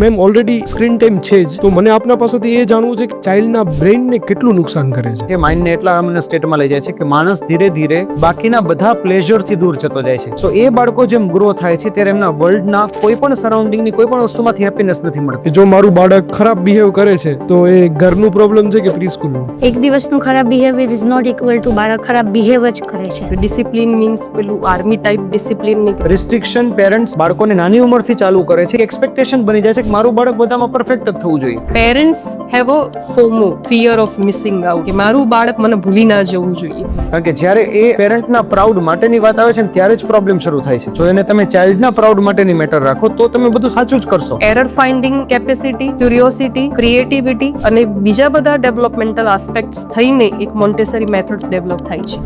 Ma'am already screen time છે જ, તો મને આપના પાસેથી એ જાણવું છે કે ચાઇલ્ડના બ્રેઇનને કેટલું નુકસાન કરે છે. કે માઇન્ડને એટલા અમને સ્ટેટમાં લઈ જાય છે કે માણસ ધીરે ધીરે બાકીના બધા પ્લેઝરથી દૂર જતો જાય છે. સો એ બાળકો જેમ ગ્રો થાય છે ત્યારે એમના વર્લ્ડના કોઈ પણ સરાઉન્ડિંગની કોઈ પણ વસ્તુમાંથી હેપીનેસ નથી મળતી. કે જો મારું બાળક ખરાબ બિહેવ કરે છે તો એ ઘરનું પ્રોબ્લેમ છે કે પ્રી સ્કૂલનું? એક દિવસનું ખરાબ behaviour is not equal to બાળક ખરાબ બિહેવ જ કરે છે. ડિસિપ્લિન મીન્સ પેલું આર્મી ટાઈપ ડિસિપ્લિન નહીં. રિસ્ટ્રિક્શન પેરેન્ટ્સ બાળકોને નાની ઉંમરથી ચાલુ કરે છે. એક્સપેક્ટેશન બની જાય છે કે મારું બાળક બધામાં પરફેક્ટ જ થવું જોઈએ. Parents have a FOMO, fear of missing out, કે મારું બાળક મને ભૂલી ના જવું જોઈએ. કારણ કે જ્યારે એ પેરેન્ટના પ્રાઉડ માટેની વાત આવે છે ને ત્યારે જ પ્રોબ્લેમ શરૂ થાય છે. જો એને તમે ચાઇલ્ડના પ્રાઉડ માટેની મેટર રાખો તો તમે બધું સાચું જ કરશો. Error finding capacity, curiosity, creativity અને બીજા બધા ડેવલપમેન્ટલ આસ્પેક્ટ્સ થઈને એક મોન્ટેસરી મેથડ્સ ડેવલપ થાય છે.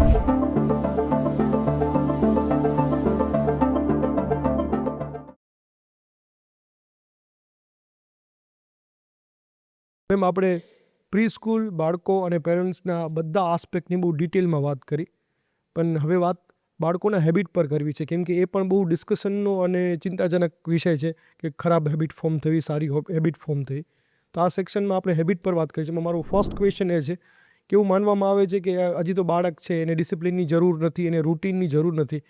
મેમ આપણે પ્રી સ્કૂલ બાળકો અને પેરેન્ટ્સના બધા આસ્પેક્ટની બહુ ડિટેલમાં વાત કરી, પણ હવે વાત બાળકોના હેબિટ પર કરવી છે, કેમ કે એ પણ બહુ ડિસ્કશનનો અને ચિંતાજનક વિષય છે કે ખરાબ હેબિટ ફોર્મ થવી, સારી હેબિટ ફોર્મ થઈ. તો આ સેક્શનમાં આપણે હેબિટ પર વાત કરી છે. મારો ફર્સ્ટ ક્વેશ્ચન એ છે કે એવું માનવામાં આવે છે કે હજી તો બાળક છે, એને ડિસિપ્લિનની જરૂર નથી, એને રૂટીનની જરૂર નથી.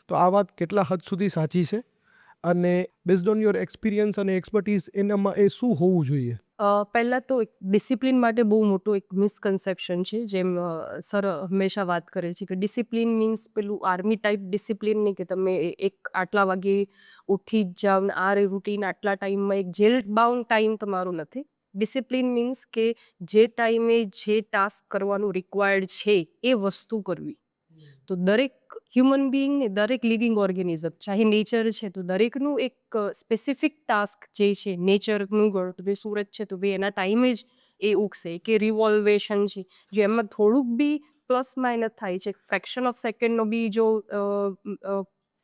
તો આ વાત કેટલા હદ સુધી સાચી છે અને બેઝડ ઓન યોર એક્સપિરિયન્સ અને એક્સપર્ટીઝ એનામાં એ શું હોવું જોઈએ? પહેલાં તો એક ડિસિપ્લિન માટે બહુ મોટું એક મિસકન્સેપ્શન છે. જેમ સર હંમેશા વાત કરે છે કે ડિસિપ્લિન મીન્સ પેલું આર્મી ટાઈપ ડિસિપ્લિન નહીં, કે તમે એક આટલા વાગે ઉઠી જ જાઓ ને આ રૂટીન આટલા ટાઈમમાં એક જેલ બાઉન્ડ ટાઈમ તમારો નથી. ડિસિપ્લિન મીન્સ કે જે ટાઈમે જે ટાસ્ક કરવાનું રિક્વાયર્ડ છે એ વસ્તુ કરવી. તો દરેક હ્યુમન બિંગ ને દરેક લિવિંગ ઓર્ગેનિઝમ, ચાહે નેચર છે તો દરેકનું એક સ્પેસિફિક ટાસ્ક જે છે નેચરનું ગણ, તો ભાઈ સૂરજ છે તો ભાઈ એના ટાઈમે જ એ ઉગશે, કે રિવોલ્વેશન છે જો એમાં થોડુંક બી પ્લસ માઇનસ થાય છે, ફ્રેક્શન ઓફ સેકન્ડનો બી જો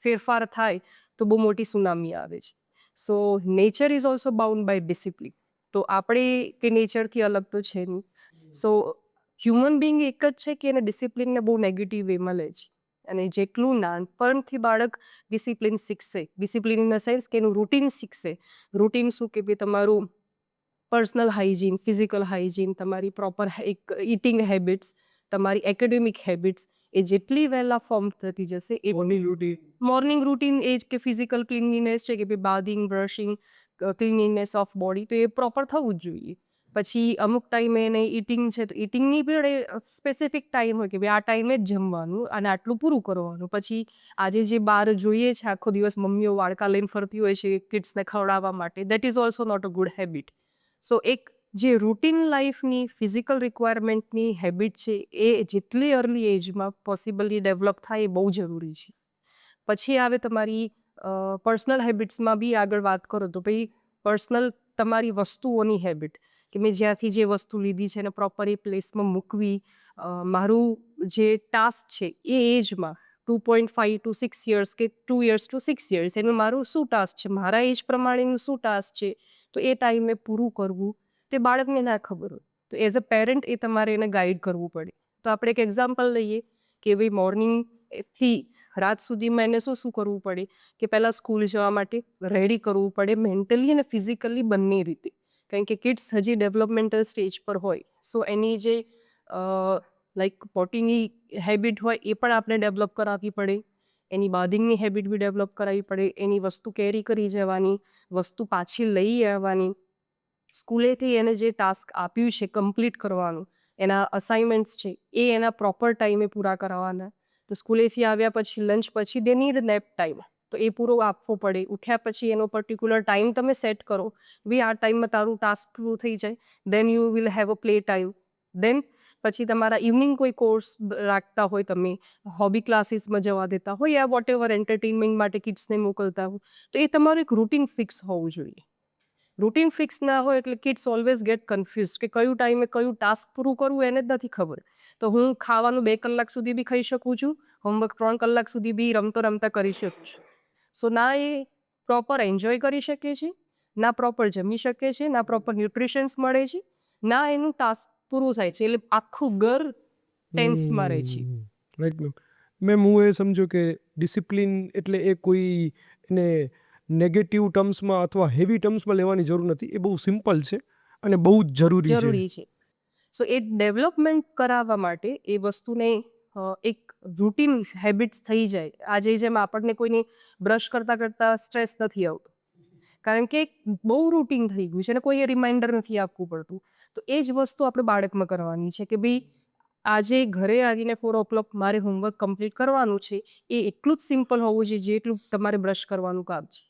ફેરફાર થાય તો બહુ મોટી સુનામી આવે છે. So nature is also bound by discipline. તો આપણે કે નેચરથી અલગ તો છે નહીં. સો હ્યુમન બિંગ એક જ છે કે એને ડિસિપ્લિનને બહુ નેગેટિવ વેમાં લે છે. અને જેટલું નાનપણથી બાળક ડિસિપ્લિન શીખશે, ડિસિપ્લિન ઇન ધ સેન્સ કે એનું રૂટીન શીખશે. રૂટીન શું કે ભાઈ તમારું પર્સનલ હાઇજીન, ફિઝિકલ હાઇજીન, તમારી પ્રોપર એક ઇટિંગ હેબિટ્સ, તમારી એકેડેમિક હેબિટ્સ એ જેટલી વહેલા ફોર્મ થતી જશે એ મોર્નિંગ રૂટીન એ જ કે ફિઝિકલ ક્લિનલીનેસ છે કે ભાઈ bathing, brushing, cleanliness of body, તો એ પ્રોપર થવું જ જોઈએ. પછી અમુક ટાઈમે એને ઇટિંગ છે તો ઇટિંગની પણ એ સ્પેસિફિક ટાઈમ હોય કે ભાઈ આ ટાઈમે જ જમવાનું અને આટલું પૂરું કરવાનું. પછી આજે જે બહાર જોઈએ છે આખો દિવસ મમ્મીઓ વાડકા લઈને ફરતી હોય છે કિડ્સને ખવડાવવા માટે, that is also not a good habit. So એક જે રૂટીન લાઈફની ફિઝિકલ રિક્વાયરમેન્ટની હેબિટ છે એ જેટલી અર્લી એજમાં પોસિબલી ડેવલપ થાય એ બહુ જરૂરી છે. પછી આવે તમારી પર્સનલ હેબિટ્સમાં બી આગળ વાત કરો તો ભાઈ પર્સનલ તમારી વસ્તુઓની હેબિટ, કે મેં જ્યાંથી જે વસ્તુ લીધી છે એને પ્રોપર એ પ્લેસમાં મૂકવી. મારું જે ટાસ્ક છે એ એજમાં 2.5 to 6 years કે 2 years to 6 years એનું મારું શું ટાસ્ક છે, મારા એજ પ્રમાણેનું શું ટાસ્ક છે, તો એ ટાઈમે પૂરું કરવું. તે બાળકને ના ખબર હોય તો એઝ અ પેરેન્ટ એ તમારે એને ગાઈડ કરવું પડે. તો આપણે એક એક્ઝામ્પલ લઈએ કે ભાઈ મોર્નિંગથી રાત સુધીમાં એને શું કરવું પડે, કે પહેલાં સ્કૂલ જવા માટે રેડી કરવું પડે મેન્ટલી અને ફિઝિકલી બંને રીતે. કારણ કે કિડ્સ હજી ડેવલપમેન્ટલ સ્ટેજ પર હોય, સો એની જે લાઈક પોટીની હેબિટ હોય એ પણ આપણે ડેવલપ કરાવવી પડે, એની બાથિંગની હેબિટ બી ડેવલપ કરાવવી પડે, એની વસ્તુ કેરી કરી જવાની, વસ્તુ પાછી લઈ આવવાની, સ્કૂલેથી એને જે ટાસ્ક આપ્યું છે કમ્પ્લીટ કરવાનું, એના અસાઇનમેન્ટ્સ છે એ એના પ્રોપર ટાઈમે પૂરા કરાવવાના. તો સ્કૂલેથી આવ્યા પછી લંચ પછી દે નીડ નેપ ટાઈમ, તો એ પૂરો આપવો પડે. ઉઠ્યા પછી એનો પર્ટિક્યુલર ટાઈમ તમે સેટ કરો, ભાઈ આ ટાઈમમાં તારું ટાસ્ક પૂરું થઈ જાય, then you will have a play time. Then પછી તમારા ઇવનિંગ કોઈ કોર્સ રાખતા હોય, તમે હોબી ક્લાસીસમાં જવા દેતા હોય યા વોટ એવર એન્ટરટેનમેન્ટ માટે કિડ્સને મોકલતા હોય, તો એ તમારું એક રૂટીન ફિક્સ હોવું જોઈએ. રૂટીન ફિક્સ ના હોય એટલે કિડ્સ ઓલવેઝ ગેટ કન્ફ્યુઝ કે કયું ટાઈમે કયું ટાસ્ક પૂરું કરવું એને જ નથી ખબર. તો હું ખાવાનું 2 કલાક સુધી બી ખાઈ શકું છું, હોમવર્ક 3 કલાક સુધી બી રમતા કરી શકું છું. સો ના એ પ્રોપર એન્જોય કરી શકે છે, ના પ્રોપર જમી શકે છે, ના પ્રોપર ન્યુટ્રિશન્સ મળે છે, ના એનું ટાસ્ક પૂરું થાય છે, એટલે આખું ઘર ટેન્સમાં રહે છે. Right ma'am. મેમ હું એ સમજો કે ડિસિપ્લિન એટલે એ કોઈ એને નેગેટિવ ટર્મ્સમાં અથવા હેવી ટર્મ્સમાં લેવાની જરૂર નથી. એ બહુ સિમ્પલ છે અને બહુ જ જરૂરી છે. જરૂરી છે. સો એ ડેવલપમેન્ટ કરાવવા માટે એ વસ્તુને એક રૂટીન હેબિટ્સ થઈ જાય. આજે જેમ આપણને કોઈને બ્રશ કરતાં કરતાં સ્ટ્રેસ નથી આવતો, કારણ કે બહુ રૂટીન થઈ ગયું છે અને કોઈએ રિમાઇન્ડર નથી આપવું પડતું. તો એ જ વસ્તુ આપણે બાળકમાં કરવાની છે કે ભાઈ આજે ઘરે આવીને 4 o'clock મારે હોમવર્ક કમ્પ્લીટ કરવાનું છે. એ એટલું જ સિમ્પલ હોવું જોઈએ જેટલું તમારે બ્રશ કરવાનું કામ છે.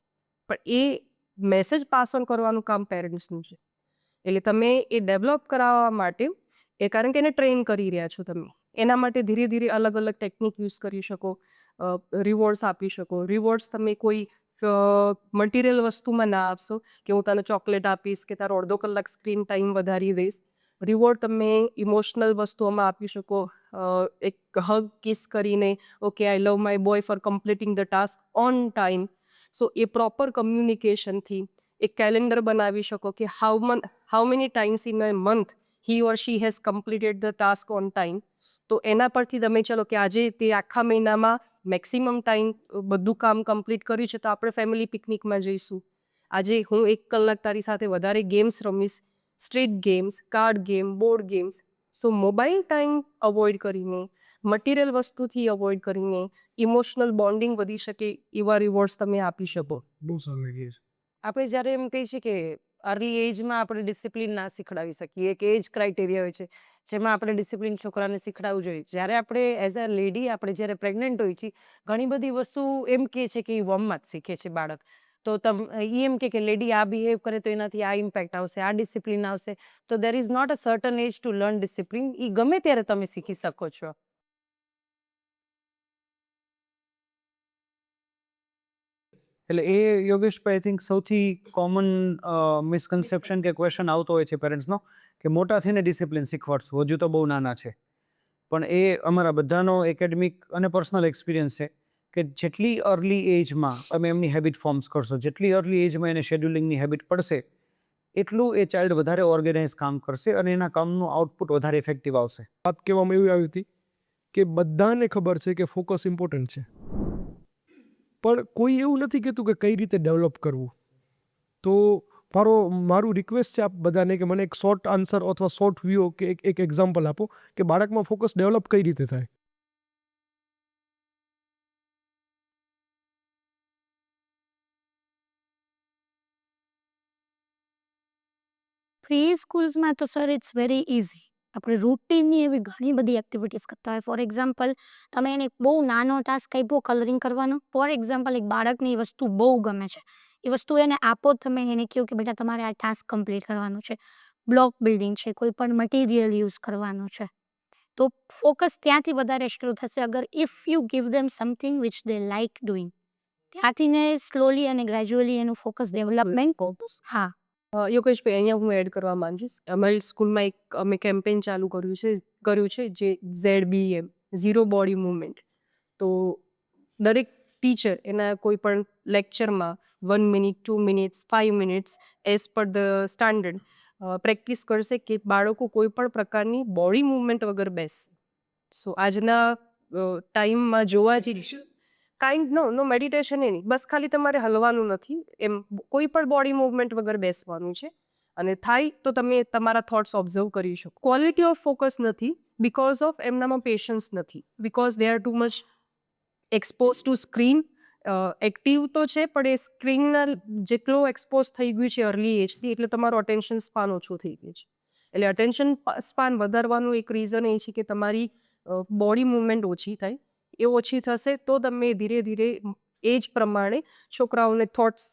પણ એ મેસેજ પાસ ઓન કરવાનું કામ પેરેન્ટ્સનું છે. એટલે તમે એ ડેવલપ કરાવવા માટે કારણ કે એને ટ્રેન કરી રહ્યા છો તમે, એના માટે ધીરે ધીરે અલગ અલગ ટેકનિક યુઝ કરી શકો, રિવોર્ડ્સ આપી શકો. રિવોર્ડ્સ તમે કોઈ મટીરિયલ વસ્તુમાં ના આપશો કે હું તને ચોકલેટ આપીશ કે તારો અડધો કલાક સ્ક્રીન ટાઈમ વધારી દઈશ. રિવોર્ડ તમે ઇમોશનલ વસ્તુઓમાં આપી શકો. એક હગ કિસ કરીને, okay I love my boy for completing the task on time. So એ પ્રોપર કમ્યુનિકેશનથી એક કેલેન્ડર બનાવી શકો કે how many times in a month he or she has completed the task on time. તો એના પરથી તમે ચલો કે આજે તે આખા મહિનામાં મેક્સિમમ ટાઈમ બધું કામ કમ્પ્લીટ કર્યું છે તો આપણે ફેમિલી પિકનિકમાં જઈશું. આજે હું 1 કલાક તારી સાથે વધારે ગેમ્સ રમીશ, street games, card game, board games. So mobile time avoid કરીને, મટીરિયલ વસ્તુથી અવોઇડ કરીને ઇમોશનલ બોન્ડિંગ વધી શકે એવા રિવોર્ડ્સ તમે આપી શકો. બહુ સારું લાગે છે. આપણે જ્યારે એમ કહીએ છીએ કે અર્લી એજમાં આપણે ડિસિપ્લિન ના શીખડાવી શકીએ, એક એજ ક્રાઇટેરિયા હોય છે જેમાં આપણે ડિસિપ્લિન છોકરાને શીખડાવવું જોઈએ. જ્યારે આપણે એઝ અ લેડી આપણે જ્યારે પ્રેગ્નન્ટ હોઈએ છીએ, ઘણી બધી વસ્તુ એમ કહે છે કે એ વોર્મમાં જ શીખે છે બાળક. તો એ એમ કે લેડી આ બિહેવ કરે તો એનાથી આ ઇમ્પેક્ટ આવશે, આ ડિસિપ્લિન આવશે. તો there is not a certain age to learn discipline. એ ગમે ત્યારે તમે શીખી શકો છો. એટલે એ યોગેશભાઈ આઈ થિંક સૌથી કોમન મિસકન્સેપ્શન કે ક્વેશ્ચન આવતો હોય છે પેરેન્ટ્સનો કે મોટા થઈને ડિસિપ્લિન શીખવાડશું, હજુ તો બહુ નાના છે. પણ એ અમારા બધાનો એકેડમિક અને પર્સનલ એક્સપિરિયન્સ છે કે જેટલી અર્લી એજમાં તમે એમની હેબિટ ફોર્મ્સ કરશો, જેટલી અર્લી એજમાં એને શેડ્યુલિંગની હેબિટ પડશે, એટલું એ ચાઇલ્ડ વધારે ઓર્ગેનાઇઝ કામ કરશે અને એના કામનું આઉટપુટ વધારે ઇફેક્ટિવ આવશે. વાત કહેવામાં એવી આવી હતી કે બધાને ખબર છે કે ફોકસ ઇમ્પોર્ટન્ટ છે, પણ કોઈ એવું નથી કહેતું કે કઈ રીતે ડેવલપ કરવું. તો મારું રિક્વેસ્ટ છે આપ બધાને કે મને એક શોર્ટ આન્સર અથવા શોર્ટ વ્યૂ કે એક એક્ઝામ્પલ આપો કે બાળકમાં ફોકસ ડેવલપ કઈ રીતે થાય. પ્રી સ્કૂલ્સમાં તો સર ઇટ્સ વેરી ઇઝી. આપણે રૂટીનની એવી ઘણી બધી એક્ટિવિટીઝ કરતા હોય. ફોર એક્ઝામ્પલ, તમે એને બહુ નાનો ટાસ્ક આપ્યો કલરિંગ કરવાનો. ફોર એક્ઝામ્પલ, એક બાળકને એ વસ્તુ બહુ ગમે છે, એ વસ્તુ એને આપો, તમે એને કહો કે બેટા તમારે આ ટાસ્ક કમ્પ્લીટ કરવાનું છે, બ્લોક બિલ્ડિંગ છે, કોઈ પણ મટીરિયલ યુઝ કરવાનું છે, તો ફોકસ ત્યાંથી વધારે શરૂ થશે. અગર if you give them something which they like doing, ત્યાંથી ને સ્લોલી અને ગ્રેજ્યુઅલી એનું ફોકસ ડેવલપમેન્ટ. હા, યોગેશભાઈ, અહીંયા હું એડ કરવા માંગીશ. અમારી સ્કૂલમાં એક અમે કેમ્પેન ચાલુ કર્યું છે જે ZBM, ઝીરો બોડી મૂવમેન્ટ. તો દરેક ટીચર એના કોઈ પણ લેક્ચરમાં 1 minute, 2 minutes, 5 minutes as per the standard practice કરશે કે બાળકો કોઈ પણ પ્રકારની બોડી મૂવમેન્ટ વગર બેસે. સો આજના ટાઈમમાં જોવા જઈએ નો મેડિટેશન એ નહીં, બસ ખાલી તમારે હલવાનું નથી, એમ કોઈ પણ બોડી મૂવમેન્ટ વગર બેસવાનું છે. અને થાય તો તમે તમારા થોટ્સ ઓબ્ઝર્વ કરી શકો. ક્વોલિટી ઓફ ફોકસ નથી બિકોઝ ઓફ એમનામાં પેશન્સ નથી, because they are too much expose two screen. Active તો છે પણ એ સ્ક્રીનના જેટલો એક્સપોઝ થઈ ગયું છે અર્લી એજથી, એટલે તમારો અટેન્શન સ્પાન ઓછો થઈ ગયું છે. એટલે અટેન્શન સ્પાન વધારવાનું એક રીઝન એ છે કે તમારી બોડી મૂવમેન્ટ ઓછી થાય. એ ઓછી થશે તો તમે ધીરે ધીરે એજ પ્રમાણે છોકરાઓને થોટ્સ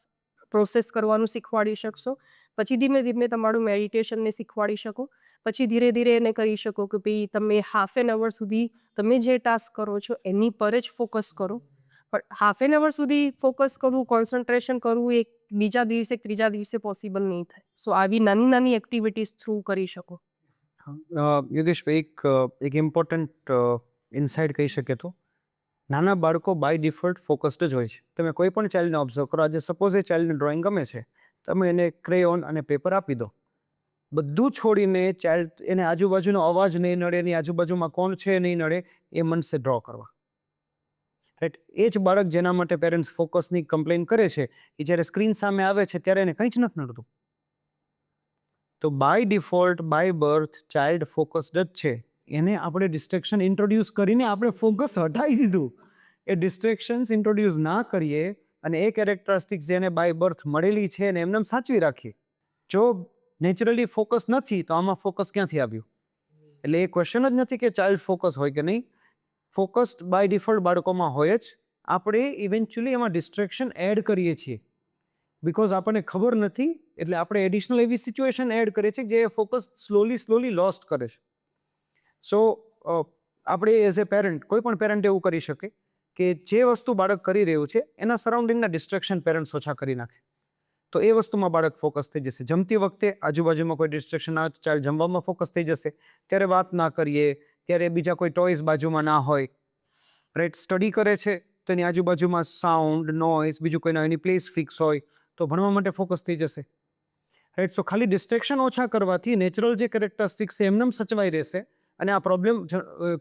પ્રોસેસ કરવાનું શીખવાડી શકશો. પછી ધીમે ધીમે તમારું મેડિટેશનને શીખવાડી શકો. પછી ધીરે ધીરે એને કહી શકો કે ભાઈ તમે હાફ એન અવર સુધી તમે જે ટાસ્ક કરો છો એની પર જ ફોકસ કરો. પણ હાફ એન અવર સુધી ફોકસ કરવું, કોન્સન્ટ્રેશન કરવું એક બીજા દિવસે ત્રીજા દિવસે પોસિબલ નહીં થાય. સો આવી નાની નાની એક્ટિવિટીઝ થ્રુ કરી શકો. યોગેશભાઈ, એક ઇમ્પોર્ટન્ટ ઇનસાઇટ કહી શકે તો નાના બાળકો બાય ડિફોલ્ટ ફોકસ્ડ જ હોય છે. તમે કોઈ પણ ચાઇલ્ડને ઓબ્ઝર્વ કરો, આજે સપોઝ એ ચાઇલ્ડને ડ્રોઈંગ ગમે છે, તમે એને ક્રેયોન અને પેપર આપી દો, બધું છોડીને ચાઇલ્ડ એને આજુબાજુનો અવાજ નહીં નડે, એની આજુબાજુમાં કોણ છે નહીં નડે, એ મનસે ડ્રો કરવા. રાઈટ. એ જ બાળક જેના માટે પેરેન્ટ્સ ફોકસની કમ્પ્લેન કરે છે એ જ્યારે સ્ક્રીન સામે આવે છે ત્યારે એને કંઈ જ નથી નડતું. તો by default by birth child focused જ છે. એને આપણે ડિસ્ટ્રેક્શન ઇન્ટ્રોડ્યુસ કરીને આપણે ફોકસ હટાવી દીધું. એ ડિસ્ટ્રેક્શન્સ ઇન્ટ્રોડ્યુસ ના કરીએ અને એ કેરેક્ટરિસ્ટિક્સ જેને બાય બર્થ મળેલી છે એને એમને સાચવી રાખીએ. જો નેચરલી ફોકસ નથી તો આમાં ફોકસ ક્યાંથી આવ્યું? એટલે એ ક્વેશ્ચન જ નથી કે ચાઇલ્ડ ફોકસ હોય કે નહીં. ફોકસ્ડ બાય ડિફોલ્ટ બાળકોમાં હોય જ. આપણે ઇવેન્ચ્યુઅલી એમાં ડિસ્ટ્રેક્શન એડ કરીએ છીએ બિકોઝ આપણને ખબર નથી એટલે આપણે એડિશનલ એવી સિચ્યુએશન એડ કરીએ છીએ જે ફોકસ સ્લોલી લોસ્ટ કરે છે. સો આપણે એઝ એ પેરેન્ટ કોઈ પણ પેરેન્ટ એવું કરી શકે કે જે વસ્તુ બાળક કરી રહ્યું છે એના સરાઉન્ડિંગના ડિસ્ટ્રેક્શન પેરેન્ટ્સ ઓછા કરી નાખે તો એ વસ્તુમાં બાળક ફોકસ થઈ જશે. જમતી વખતે આજુબાજુમાં કોઈ ડિસ્ટ્રેક્શન આવે તો ચાઇલ્ડ જમવામાં ફોકસ થઈ જશે. ત્યારે વાત ના કરીએ, ત્યારે બીજા કોઈ ટોયઝ બાજુમાં ના હોય. રાઈટ. સ્ટડી કરે છે તો એની આજુબાજુમાં સાઉન્ડ નોઇઝ બીજું કોઈ એની પ્લેસ ફિક્સ હોય તો ભણવા માટે ફોકસ થઈ જશે. રાઈટ. સો ખાલી ડિસ્ટ્રેક્શન ઓછા કરવાથી નેચરલ જે કેરેક્ટરિસ્ટિક્સ છે એમને સચવાઈ રહેશે અને આ પ્રોબ્લેમ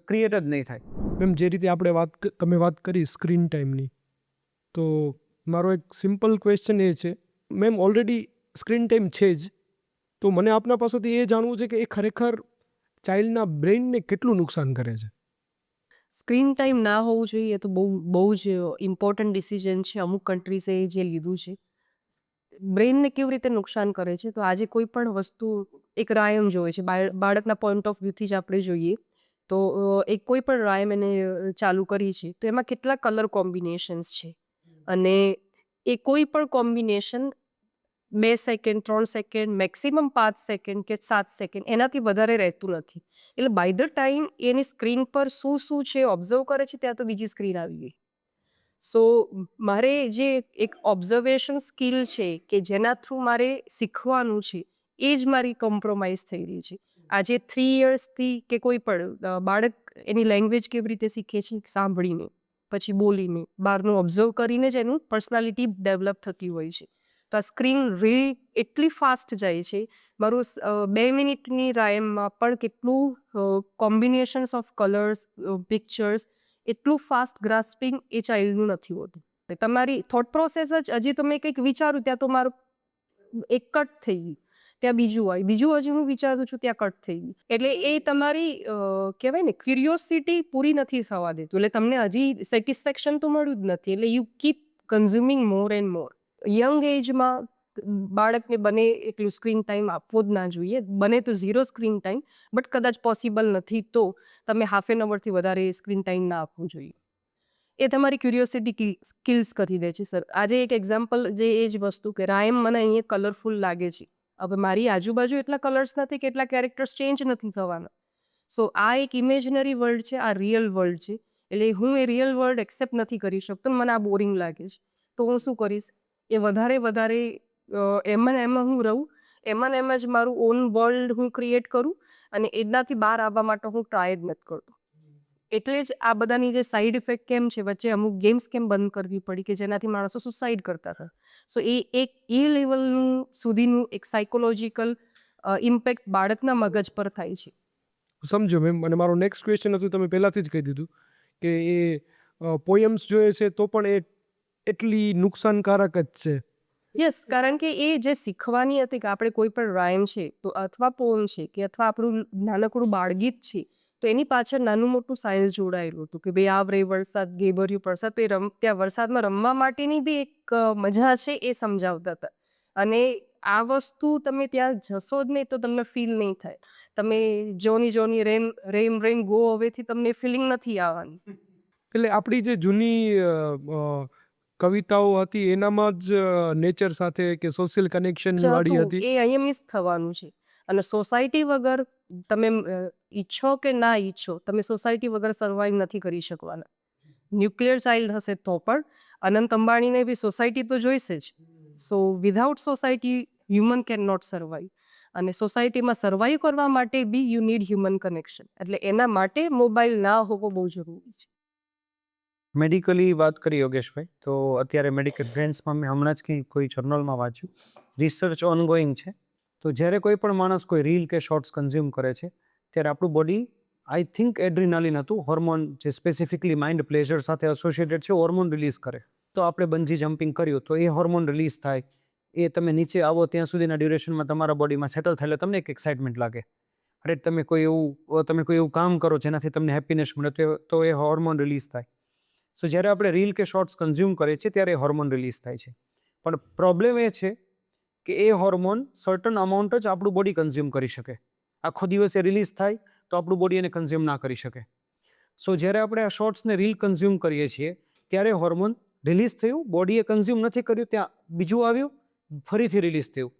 ક્રિએટ જ નહીં થાય. મેમ જે રીતે આપણે તમે વાત કરી સ્ક્રીન ટાઈમની, તો મારો એક સિમ્પલ ક્વેશ્ચન એ છે, મેમ ઓલરેડી સ્ક્રીન ટાઈમ છે જ, તો મને આપના પાસેથી એ જાણવું છે કે એ ખરેખર ચાઇલ્ડના બ્રેઇનને કેટલું નુકસાન કરે છે? સ્ક્રીન ટાઈમ ના હોવું જોઈએ તો બહુ જ ઇમ્પોર્ટન્ટ ડિસિઝન છે અમુક કન્ટ્રીઝે જે લીધું છે. બ્રેઇનને કેવી રીતે નુકસાન કરે છે? તો આજે કોઈ પણ વસ્તુ એક રાયમ જોવે છે, બાળકના પોઈન્ટ ઓફ વ્યૂથી જ આપણે જોઈએ તો એક કોઈ પણ રાયમ એને ચાલુ કરી છે તો એમાં કેટલા કલર કોમ્બિનેશન્સ છે અને એ કોઈ પણ combination 2 second 3 second maximum 5 second કે 7 સેકન્ડ એનાથી વધારે રહેતું નથી. એટલે બાય ધ ટાઈમ એની સ્ક્રીન પર શું છે ઓબ્ઝર્વ કરે છે ત્યાં તો બીજી સ્ક્રીન આવી ગઈ. સો મારે જે એક ઓબ્ઝર્વેશન સ્કિલ છે કે જેના થ્રુ મારે શીખવાનું છે એ જ મારી કોમ્પ્રોમાઇઝ થઈ રહી છે. આજે 3 યર્સથી કે કોઈ પણ બાળક એની લેંગ્વેજ કેવી રીતે શીખે છે? સાંભળીને, પછી બોલીને, બહારનું ઓબ્ઝર્વ કરીને જ એનું પર્સનાલિટી ડેવલપ થતી હોય છે. તો આ સ્ક્રીન રીલ એટલી ફાસ્ટ જાય છે. મારું 2 મિનિટની રાયમમાં પણ કેટલું કોમ્બિનેશન્સ ઓફ કલર્સ પિક્ચર્સ એટલું ફાસ્ટ ગ્રાસ્પિંગ એ ચાઇલ્ડનું નથી હોતું. તમારી થોટ પ્રોસેસ જ હજી તમે કંઈક વિચારું ત્યાં તો મારું એક કટ થઈ ગયું, ત્યાં બીજું હજી હું વિચારું છું ત્યાં કટ થઈ ગયું. એટલે એ તમારી કહેવાય ને ક્યુરિયોસિટી પૂરી નથી થવા દેતું. એટલે તમને હજી સેટિસ્ફેક્શન તો મળ્યું જ નથી. એટલે you keep consuming more and more. Young એજમાં બાળકને બને એટલું સ્ક્રીન ટાઈમ આપવો જ ના જોઈએ. બને તો 0 સ્ક્રીન ટાઈમ, બટ કદાચ પોસિબલ નથી તો તમે હાફ એન અવરથી વધારે સ્ક્રીન ટાઈમ ના આપવું જોઈએ. એ તમારી ક્યુરિયોસિટી સ્કિલ્સ કરી દે છે. સર આજે એક એક્ઝામ્પલ જે એ જ વસ્તુ કે રાયમ મને અહીંયા કલરફુલ લાગે છે. હવે મારી આજુબાજુ એટલા કલર્સ નથી કે એટલા કેરેક્ટર્સ ચેન્જ નથી થવાના. સો આ એક ઇમેજનરી વર્લ્ડ છે, આ રિયલ વર્લ્ડ છે. એટલે હું એ રિયલ વર્લ્ડ એક્સેપ્ટ નથી કરી શકતો. મને આ બોરિંગ લાગે છે તો હું શું કરીશ? એ વધારે એમાં હું રહું, એમાં જ મારું ઓન વર્લ્ડ હું ક્રિએટ કરું અને એનાથી બહાર આવવા માટે હું ટ્રાય જ નથી કરતો. એટલે જ આ બધાની જે સાઈડ ઇફેક્ટ કેમ છે, વચ્ચે અમુક ગેમ્સ કેમ બંધ કરવી પડી કે જેનાથી માણસો સુસાઇડ કરતા હતા. સો એ લેવલનું સુધીનું એક સાયકોલોજીકલ ઇમ્પેક્ટ બાળકના મગજ પર થાય છે. સમજો મેમ. અને મારો નેક્સ્ટ ક્વેશ્ચન હતું, તમે પહેલાંથી જ કહી દીધું કે એ પોયમ્સ જોઈએ છે તો પણ એ એટલી નુકસાનકારક જ છે. યસ, કારણ કે એ જે શીખવાની હતી કે આપણે કોઈ પણ રાયમ છે તો અથવા પોમ છે કે અથવા આપણું નાનકડું બાળગીત છે તો એની પાછળ નાનું મોટું સાયન્સ જોડાયેલું હતું કે ભાઈ આવ રે વરસાદ ગેબર્યું વરસાદ. તો એ ત્યાં વરસાદમાં રમવા માટેની બી એક મજા છે એ સમજાવતા હતા. અને આ વસ્તુ તમે ત્યાં જશો જ નહીં તો તમને ફીલ નહીં થાય. તમે જોની રેમ ગો હવેથી તમને ફિલિંગ નથી આવવાની. એટલે આપણી જે જૂની કવિતાઓ હતી એનામાં જ નેચર સાથે કે સોશિયલ કનેક્શન વાળી હતું હતી. એ અહીંયા મિસ થવાનું છે. અને સોસાયટી વગર તમે ઈચ્છો કે ના ઈચ્છો તમે સોસાયટી વગર સર્વાઈવ નથી કરી શકવાના. ન્યુક્લિયર ચાઇલ્ડ હશે તો પણ અનંત અંબાણીને બી સોસાયટી તો જોઈશે જ. So without society human can not survive. અને સોસાયટીમાં સર્વાઈવ કરવા માટે be you need human connection. એટલે એના માટે મોબાઈલ ના હોવો બહુ જરૂરી છે. મેડિકલી વાત કરી યોગેશભાઈ તો અત્યારે મેડિકલ ટ્રેન્ડ્સમાં મેં હમણાં જ કોઈ જર્નલમાં વાંચ્યું, રિસર્ચ ઓનગોઈંગ છે. તો જ્યારે કોઈ પણ માણસ કોઈ રીલ કે શોર્ટ્સ કન્ઝ્યુમ કરે છે ત્યારે આપણું બોડી આઈ થિંક એડ્રિનાલિન હતું, હોર્મોન જે સ્પેસિફિકલી માઇન્ડ પ્લેઝર સાથે એસોસિએટેડ છે, હોર્મોન રિલીઝ કરે. તો આપણે બંજી જમ્પિંગ કર્યું તો એ હોર્મોન રિલીઝ થાય, એ તમે નીચે આવો ત્યાં સુધીના ડ્યુરેશનમાં તમારા બોડીમાં સેટલ થાય એટલે તમને એક એક્સાઇટમેન્ટ લાગે. અરે તમે કોઈ એવું કામ કરો જેનાથી તમને હેપીનેસ મળે તો એ હોર્મોન રિલીઝ થાય. સો જ્યારે આપણે રીલ કે શોર્ટ્સ કન્ઝ્યુમ કરીએ છીએ ત્યારે એ હોર્મોન રિલીઝ થાય છે. પણ પ્રોબ્લેમ એ છે કે એ હોર્મોન સર્ટન અમાઉન્ટ જ આપણું બોડી કન્ઝ્યુમ કરી શકે. આખો દિવસ એ રિલીઝ થાય તો આપણું બોડી એને કન્ઝ્યુમ ના કરી શકે. સો જ્યારે આપણે આ શોર્ટ્સને રીલ કન્ઝ્યુમ કરીએ છીએ ત્યારે હોર્મોન રિલીઝ થયું, બોડીએ કન્ઝ્યુમ નથી કર્યું, ત્યાં બીજું આવ્યું, ફરીથી રિલીઝ થયું.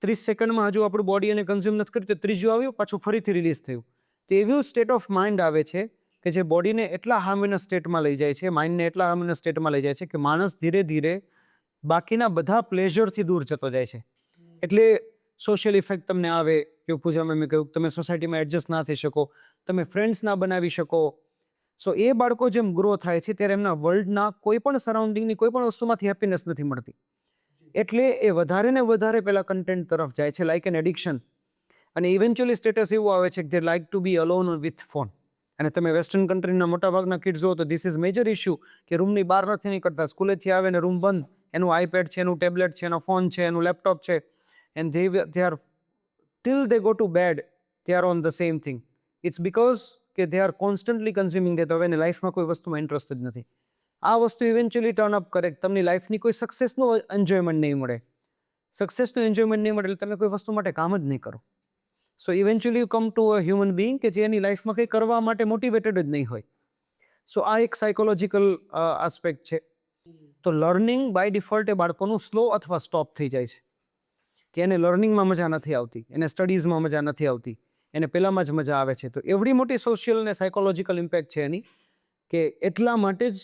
30 સેકન્ડમાં હજુ આપણું બોડી એને કન્ઝ્યુમ નથી કર્યું તો ત્રીજું આવ્યું, પાછું ફરીથી રિલીઝ થયું. તો એવું સ્ટેટ ઓફ માઇન્ડ આવે છે કે જે બોડીને એટલા હાર્મોનસ સ્ટેટમાં લઈ જાય છે, માઇન્ડને એટલા હાર્મોનસ સ્ટેટમાં લઈ જાય છે કે માણસ ધીરે ધીરે બાકીના બધા પ્લેઝરથી દૂર જતો જાય છે. એટલે સોશિયલ ઇફેક્ટ તમને આવે કે પૂજામાં મેં કહ્યું તમે સોસાયટીમાં એડજસ્ટ ના થઈ શકો, તમે ફ્રેન્ડ્સ ના બનાવી શકો. સો એ બાળકો જેમ ગ્રો થાય છે ત્યારે એમના વર્લ્ડના કોઈ પણ સરાઉન્ડિંગની કોઈ પણ વસ્તુમાંથી હેપીનેસ નથી મળતી. એટલે એ વધારે ને વધારે પેલા કન્ટેન્ટ તરફ જાય છે, લાઇક એન એડિક્શન. અને ઇવેન્ચ્યુઅલી સ્ટેટસ એવું આવે છે કે they like to be alone with phone. અને તમે વેસ્ટર્ન કન્ટ્રીના મોટાભાગના કિડ્સ જુઓ તો ધીસ ઇઝ મેજર ઇશ્યુ કે રૂમની બહાર નથી નીકળતા, સ્કૂલેથી આવે ને રૂમ બંધ, એનું આઈપેડ છે, એનું ટેબ્લેટ છે, એનો ફોન છે, એનું લેપટોપ છે, and they are till they go to bed they are on the same thing. It's because કે they are constantly consuming that. હવે એને લાઈફમાં કોઈ વસ્તુમાં ઇન્ટરેસ્ટ જ નથી. આ વસ્તુ ઇવેન્ચ્યુઅલી ટર્ન અપ કરે તમને લાઈફની કોઈ સક્સેસનું એન્જોયમેન્ટ નહીં મળે. સક્સેસનું એન્જોયમેન્ટ નહીં મળે એટલે તમે કોઈ વસ્તુ માટે કામ જ નહીં કરો. So eventually you come to a human being કે જે એની લાઈફમાં કંઈ કરવા માટે મોટિવેટેડ જ નહીં હોય. સો આ એક સાયકોલોજીકલ આસ્પેક્ટ છે. તો લર્નિંગ બાય ડિફોલ્ટ એ બાળકોનું સ્લો અથવા સ્ટોપ થઈ જાય છે કે એને લર્નિંગમાં મજા નથી આવતી, એને સ્ટડીઝમાં મજા નથી આવતી, એને પહેલાંમાં જ મજા આવે છે. તો એવડી મોટી સોશિયલ અને સાયકોલોજીકલ ઇમ્પેક્ટ છે એની કે એટલા માટે જ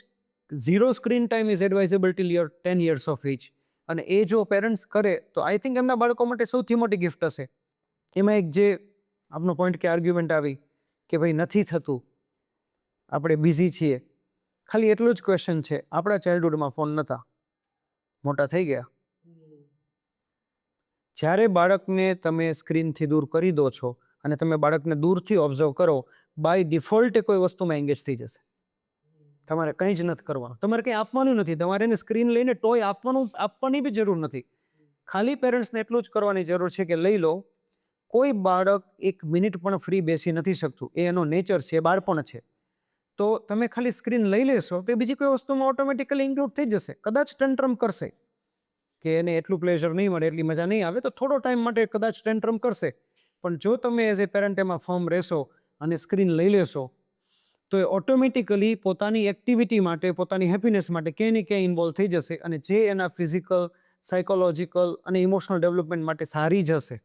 0 screen time is advisable till your 10 years of age. અને એ જો પેરેન્ટ્સ કરે તો આઈ થિંક એમના બાળકો માટે સૌથી મોટી ગિફ્ટ હશે. એમાં એક જે આપનો પોઈન્ટ કે આર્ગ્યુમેન્ટ આવી કે ભાઈ નથી થતું, આપણે બિઝી છીએ, ખાલી એટલું જ ક્વેશ્ચન છે, આપણા ચાઇલ્ડહુડમાં ફોન નહોતા, મોટા થઈ ગયા. જ્યારે બાળકને તમે સ્ક્રીનથી દૂર કરી દો છો અને તમે બાળકને દૂરથી ઓબ્ઝર્વ કરો, બાય ડિફોલ્ટ એ કોઈ વસ્તુમાં એંગેજ થઈ જશે. તમારે કંઈ જ નથી કરવાનું, તમારે કંઈ આપવાનું નથી, તમારે એને સ્ક્રીન લઈને ટોય આપવાની બી જરૂર નથી. ખાલી પેરેન્ટ્સને એટલું જ કરવાની જરૂર છે કે લઈ લો. કોઈ બાળક 1 મિનિટ પણ ફ્રી બેસી નથી શકતું, એ એનો નેચર છે, એ બાળપણ છે. તો તમે ખાલી સ્ક્રીન લઈ લેશો તો બીજી કોઈ વસ્તુમાં ઓટોમેટિકલી ઇન્ક્લુડ થઈ જશે. કદાચ ટેન્ટ્રમ કરશે કે એને એટલું પ્લેઝર નહીં મળે, એટલી મજા નહીં આવે, તો થોડો ટાઈમ માટે કદાચ ટેન્ટ્રમ કરશે. પણ જો તમે એઝ એ પેરેન્ટ એમાં ફર્મ રહેશો અને સ્ક્રીન લઈ લેશો તો એ ઓટોમેટિકલી પોતાની એક્ટિવિટી માટે, પોતાની હેપીનેસ માટે ક્યાંય ને ક્યાંય ઇન્વોલ્વ થઈ જશે અને જે એના ફિઝિકલ, સાયકોલોજીકલ અને ઇમોશનલ ડેવલપમેન્ટ માટે સારી જ હશે.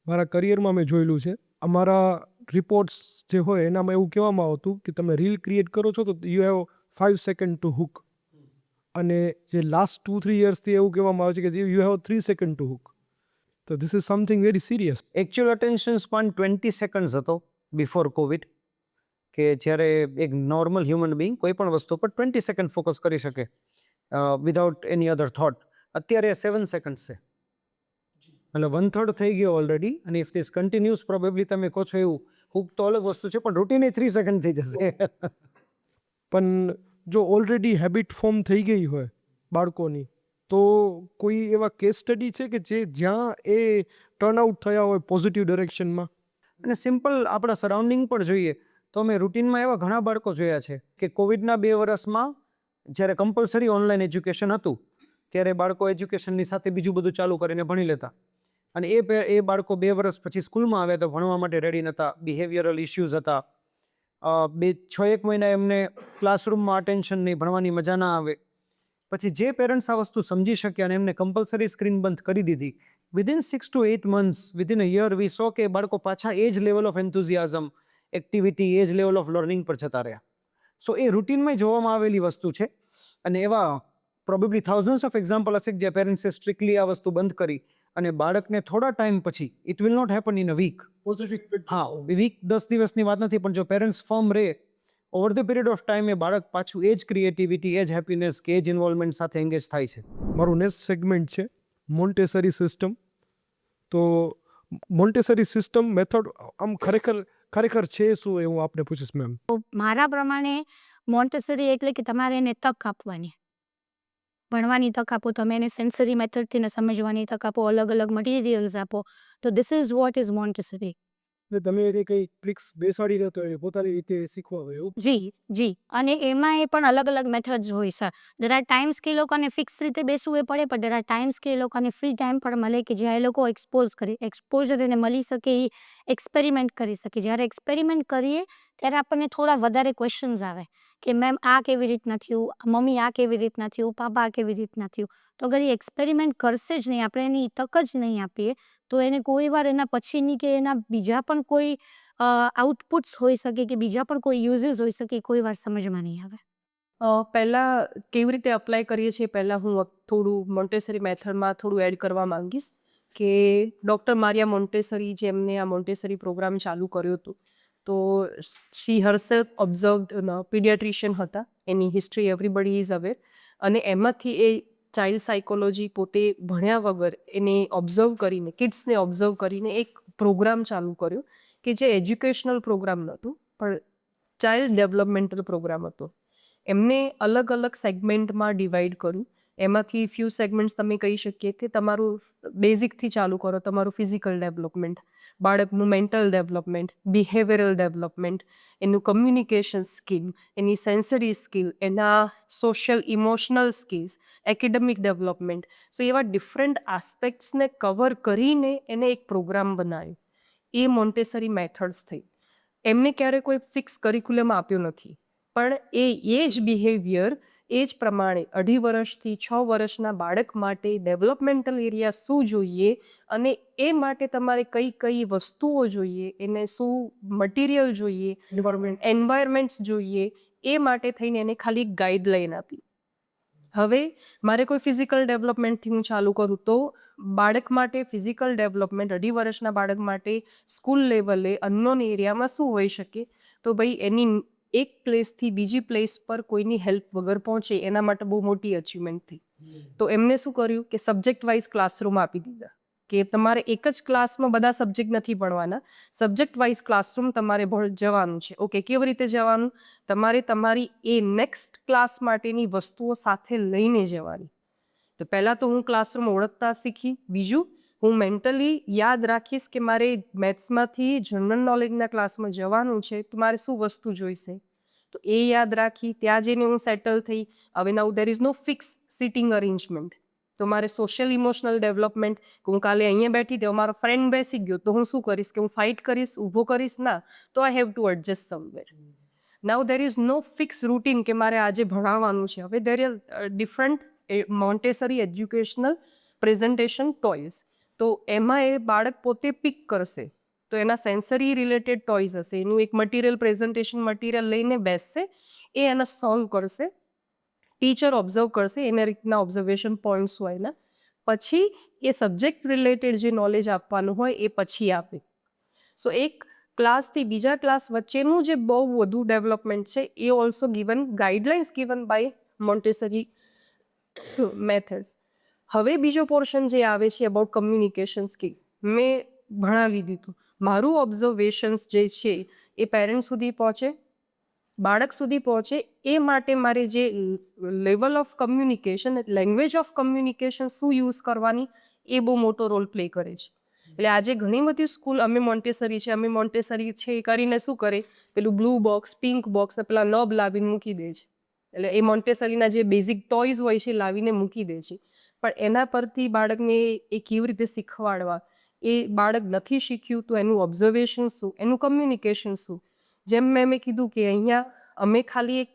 મારા કરિયરમાં મેં જોયેલું છે, અમારા રિપોર્ટ્સ જે હોય એનામાં એવું કહેવામાં આવતું કે તમે રીલ ક્રિએટ કરો છો તો you have 5 second to hook, અને જે લાસ્ટ 2-3 યર્સથી એવું કહેવામાં આવે છે કે you have 3 second to hook. તો this is something very serious. Actual attention span 20 seconds હતો બિફોર કોવિડ, કે જ્યારે એક નોર્મલ હ્યુમન બિંગ કોઈ પણ વસ્તુ પર 20 સેકન્ડ ફોકસ કરી શકે વિધાઉટ એની અધર થોટ. અત્યારે 7 સેકન્ડ છે, એટલે 1/3 થઈ ગયો ઓલરેડી. અને ઇફ ધીસ કન્ટિન્યુઅસ પ્રોબેબલી તમે કહો છો એવું હુક તો અલગ વસ્તુ છે, પણ રૂટીન 3 સેકન્ડ થઈ જશે. પણ જો ઓલરેડી હેબિટ ફોર્મ થઈ ગઈ હોય બાળકોની, તો કોઈ એવા કેસ સ્ટડી છે કે જ્યાં એ ટર્ન આઉટ થયા હોય પોઝિટિવ ડિરેક્શનમાં? અને સિમ્પલ આપણા સરાઉન્ડિંગ પણ જોઈએ તો અમે રૂટીનમાં એવા ઘણા બાળકો જોયા છે કે કોવિડના 2 વર્ષમાં જ્યારે કમ્પલસરી ઓનલાઈન એજ્યુકેશન હતું ત્યારે બાળકો એજ્યુકેશનની સાથે બીજું બધું ચાલુ કરીને ભણી લેતા. અને એ બાળકો 2 વર્ષ પછી સ્કૂલમાં આવ્યા તો ભણવા માટે રેડી નહોતા, બિહેવિયરલ ઇશ્યુઝ હતા, 6-1 મહિના એમને ક્લાસરૂમમાં અટેન્શન નહીં, ભણવાની મજા ના આવે. પછી જે પેરેન્ટ્સ આ વસ્તુ સમજી શક્યા અને એમને કમ્પલસરી સ્ક્રીન બંધ કરી દીધી, within 6 to 8 months, within a year we saw કે બાળકો પાછા એ જ લેવલ ઓફ એન્થુઝિયાઝમ, એક્ટિવિટી, એ જ લેવલ ઓફ લર્નિંગ પર જતા રહ્યા. સો એ રૂટીનમાં જોવામાં આવેલી વસ્તુ છે. અને એવા પ્રોબેબલી થાઉઝન્ડ્સ ઓફ એક્ઝામ્પલ હશે કે જ્યાં પેરેન્ટ્સે સ્ટ્રિક્ટલી આ વસ્તુ બંધ કરી અને બાળકને થોડા ટાઈમ પછી, it will not happen in a week, હા વીક 10 દિવસની વાત નથી, પણ જો પેરેન્ટ્સ ફર્મ રહે over the period of time એ બાળક પાછું એ જ ક્રિએટિવિટી, એ જ હેપીનેસ કે એ જ ઇન્વોલ્વમેન્ટ સાથે એંગેજ થાય છે. મારું નેક્સ્ટ સેગમેન્ટ છે મોન્ટેસરી સિસ્ટમ. તો મોન્ટેસરી સિસ્ટમ મેથડ આમ ખરેખર ખરેખર છે શું એ હું આપને પૂછીશ મેમ. તો મારા પ્રમાણે મોન્ટેસરી એટલે કે તમારે એને તક આપવાની, ભણવાની તક આપો, તમે એને સેન્સરી મેથડથી ને સમજવાની તક આપો, અલગ અલગ મટીરિયલ્સ આપો, તો this is what is Montessori. એટલે તમે એને કંઈ ટ્રિક્સ બેસાડી દો તો એ પોતાની રીતે શીખવા હોય એવું. જી અને એમાં એ પણ અલગ અલગ મેથડ્સ હોય સર. દેર આર ટાઈમ્સ કે એ લોકોને ફિક્સ રીતે બેસવું એ પડે, પણ દેર આર ટાઈમ્સ કે એ લોકોને ફ્રી ટાઈમ પણ મળે કે જ્યાં એ લોકો એક્સપોઝર એને મળી શકે, એ એક્સપેરિમેન્ટ કરી શકે. જ્યારે એક્સપેરિમેન્ટ કરીએ ત્યારે આપણને થોડા વધારે ક્વેશ્ચન્સ આવે કે મેમ આ કેવી રીતના થયું, મમ્મી આ કેવી રીતના થયું, પાપા આ કેવી રીતના થયું. તો અગર એ એક્સપેરિમેન્ટ કરશે જ નહીં, આપણે એની તક જ નહીં આપીએ, તો એને કોઈ વાર એના પછીની કે એના બીજા પણ કોઈ આઉટપુટ્સ હોઈ શકે કે બીજા પણ કોઈ યુઝીસ હોઈ શકે, કોઈ વાર સમજમાં નહીં આવે. પહેલાં કેવી રીતે અપ્લાય કરીએ છીએ પહેલાં હું થોડું મોન્ટેસરી મેથડમાં થોડું એડ કરવા માંગીશ કે ડૉક્ટર મારિયા મોન્ટેસરી જેમને આ મોન્ટેસરી પ્રોગ્રામ ચાલુ કર્યો હતો, તો શી હરસેલ્ફ ઓબ્ઝર્વડ પીડિયાટ્રિશિયન હતા. એની હિસ્ટ્રી એવરીબડી ઇઝ અવેર, અને એમાંથી એ ચાઇલ્ડ સાયકોલોજી પોતે ભણ્યા વગર એને ઓબ્ઝર્વ કરીને, કિડ્સને ઓબ્ઝર્વ કરીને એક પ્રોગ્રામ ચાલુ કર્યો કે જે એજ્યુકેશનલ પ્રોગ્રામ નહોતું પણ ચાઇલ્ડ ડેવલપમેન્ટલ પ્રોગ્રામ હતો. એમને અલગ અલગ સેગમેન્ટમાં ડિવાઈડ કર્યું. એમાંથી ફ્યુ સેગમેન્ટ્સ તમે કહી શકીએ કે તમારું બેઝિકથી ચાલુ કરો, તમારું ફિઝિકલ ડેવલપમેન્ટ, બાળકનું મેન્ટલ ડેવલપમેન્ટ, બિહેવિયરલ ડેવલપમેન્ટ, એનું કમ્યુનિકેશન સ્કિલ, એની સેન્સરી સ્કિલ, એના social emotional skills, academic development. So એવા ડિફરન્ટ આસ્પેક્ટ્સને કવર કરીને એને એક પ્રોગ્રામ બનાવ્યો. એ મોન્ટેસરી મેથડ્સ થઈ. એમને ક્યારે કોઈ ફિક્સ કરિક્યુલમ આપ્યો નથી, પણ એ જ બિહેવિયર એ જ પ્રમાણે 2.5 વર્ષથી 6 વર્ષના બાળક માટે ડેવલપમેન્ટલ એરિયા શું જોઈએ અને એ માટે તમારે કઈ કઈ વસ્તુઓ જોઈએ, એને શું મટીરિયલ જોઈએ, એન્વાયરમેન્ટ્સ જોઈએ, એ માટે થઈને એને ખાલી એક ગાઈડલાઈન આપી. હવે મારે કોઈ ફિઝિકલ ડેવલપમેન્ટથી હું ચાલુ કરું તો બાળક માટે ફિઝિકલ ડેવલપમેન્ટ 2.5 વર્ષના બાળક માટે સ્કૂલ લેવલે અનનોન એરિયામાં શું હોઈ શકે, તો ભાઈ એની એક પ્લેસથી બીજી પ્લેસ પર કોઈની હેલ્પ વગર પહોંચે, એના માટે બહુ મોટી અચીવમેન્ટ થઈ. તો એમને શું કર્યું કે સબ્જેક્ટ વાઇઝ ક્લાસરૂમ આપી દીધા કે તમારે એક જ ક્લાસમાં બધા સબ્જેક્ટ નથી ભણવાના, સબ્જેક્ટ વાઇઝ ક્લાસરૂમ તમારે જવાનું છે. ઓકે, કેવી રીતે જવાનું? તમારે તમારી એ નેક્સ્ટ ક્લાસ માટેની વસ્તુઓ સાથે લઈને જવાની. તો પહેલાં તો હું ક્લાસરૂમ ઓળખતા શીખી. બીજું, હું મેન્ટલી યાદ રાખીશ કે મારે મેથ્સમાંથી જનરલ નોલેજના ક્લાસમાં જવાનું છે, તો મારે શું વસ્તુ જોઈશે, તો એ યાદ રાખી. ત્યાં જઈને હું સેટલ થઈ. હવે now there is no fix sitting arrangement. તો મારે સોશિયલ ઇમોશનલ ડેવલપમેન્ટ, કે હું કાલે અહીંયા બેઠી તો મારો ફ્રેન્ડ બેસી ગયો તો હું શું કરીશ, કે હું ફાઇટ કરીશ, ઊભો કરીશ? ના, તો I have to adjust somewhere. Now there is no fix routine કે મારે આજે ભણાવવાનું છે. હવે there are different Montessori educational presentation toys. તો એમાં એ બાળક પોતે પિક કરશે. તો એના સેન્સરી રિલેટેડ ટોયઝ હશે, એનું એક મટીરિયલ પ્રેઝન્ટેશન મટીરિયલ લઈને બેસશે, એ એને સોલ્વ કરશે, ટીચર ઓબ્ઝર્વ કરશે, એને રીતના ઓબ્ઝર્વેશન પોઈન્ટ્સ હોય એના, પછી એ સબ્જેક્ટ રિલેટેડ જે નોલેજ આપવાનું હોય એ પછી આપે. સો એક ક્લાસથી બીજા ક્લાસ વચ્ચેનું જે બહુ વધુ ડેવલપમેન્ટ છે એ also given, guidelines given by Montessori methods. હવે બીજો પોર્શન જે આવે છે અબાઉટ કમ્યુનિકેશન સ્કિલ, મેં ભણાવી દીધું. મારું ઓબ્ઝર્વેશન્સ જે છે એ પેરેન્ટ સુધી પહોંચે, બાળક સુધી પહોંચે, એ માટે મારે જે level of communication, language of communication શું યુઝ કરવાની, એ બહુ મોટો રોલ પ્લે કરે છે. એટલે આજે ઘણી બધી સ્કૂલ અમે મોન્ટેસરી છે કરીને શું કરે, પેલું બ્લુ બોક્સ, પિંક બોક્સ ને પેલા નોબ લાવીને મૂકી દે છે. એટલે એ મોન્ટેસરીના જે બેઝિક ટોયઝ હોય છે લાવીને મૂકી દે છે, પણ એના પરથી બાળકને એ કેવી રીતે શીખવાડવા, એ બાળક નથી શીખ્યું તો એનું ઓબ્ઝર્વેશન શું, એનું કમ્યુનિકેશન શું. જેમ મેં કીધું કે અહીંયા અમે ખાલી એક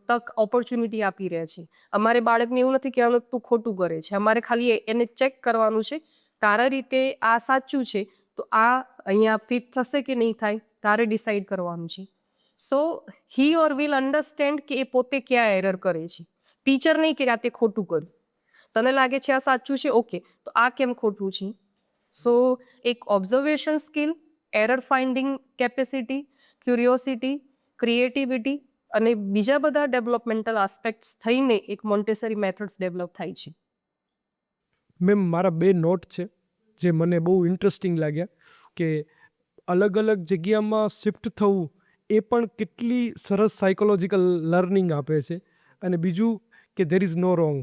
તક, ઓપોર્ચ્યુનિટી આપી રહ્યા છીએ. અમારે બાળકને એવું નથી કહેવાનું તું ખોટું કરે છે, અમારે ખાલી એને ચેક કરવાનું છે, તારા રીતે આ સાચું છે તો આ અહીંયા ફિટ થશે કે નહીં થાય, તારે ડિસાઈડ કરવાનું છે. સો હી ઓર વિલ અન્ડરસ્ટેન્ડ કે એ પોતે ક્યાં એરર કરે છે. ટીચર નહીં કે આ તે ખોટું કર્યું, તને લાગે છે આ સાચું છે, ઓકે તો આ કેમ ખોટું છે. સો એક observation skill, error finding capacity, curiosity, creativity અને બીજા બધા ડેવલપમેન્ટલ આસ્પેક્ટ્સ થઈને એક મોન્ટેસરી મેથડ્સ ડેવલપ થાય છે. મેમ મારા 2 નોટ છે જે મને બહુ ઇન્ટરેસ્ટિંગ લાગ્યા કે અલગ અલગ જગ્યામાં શિફ્ટ થવું એ પણ કેટલી સરસ સાયકોલોજીકલ લર્નિંગ આપે છે. અને બીજું કે ધેર ઇઝ નો રોંગ,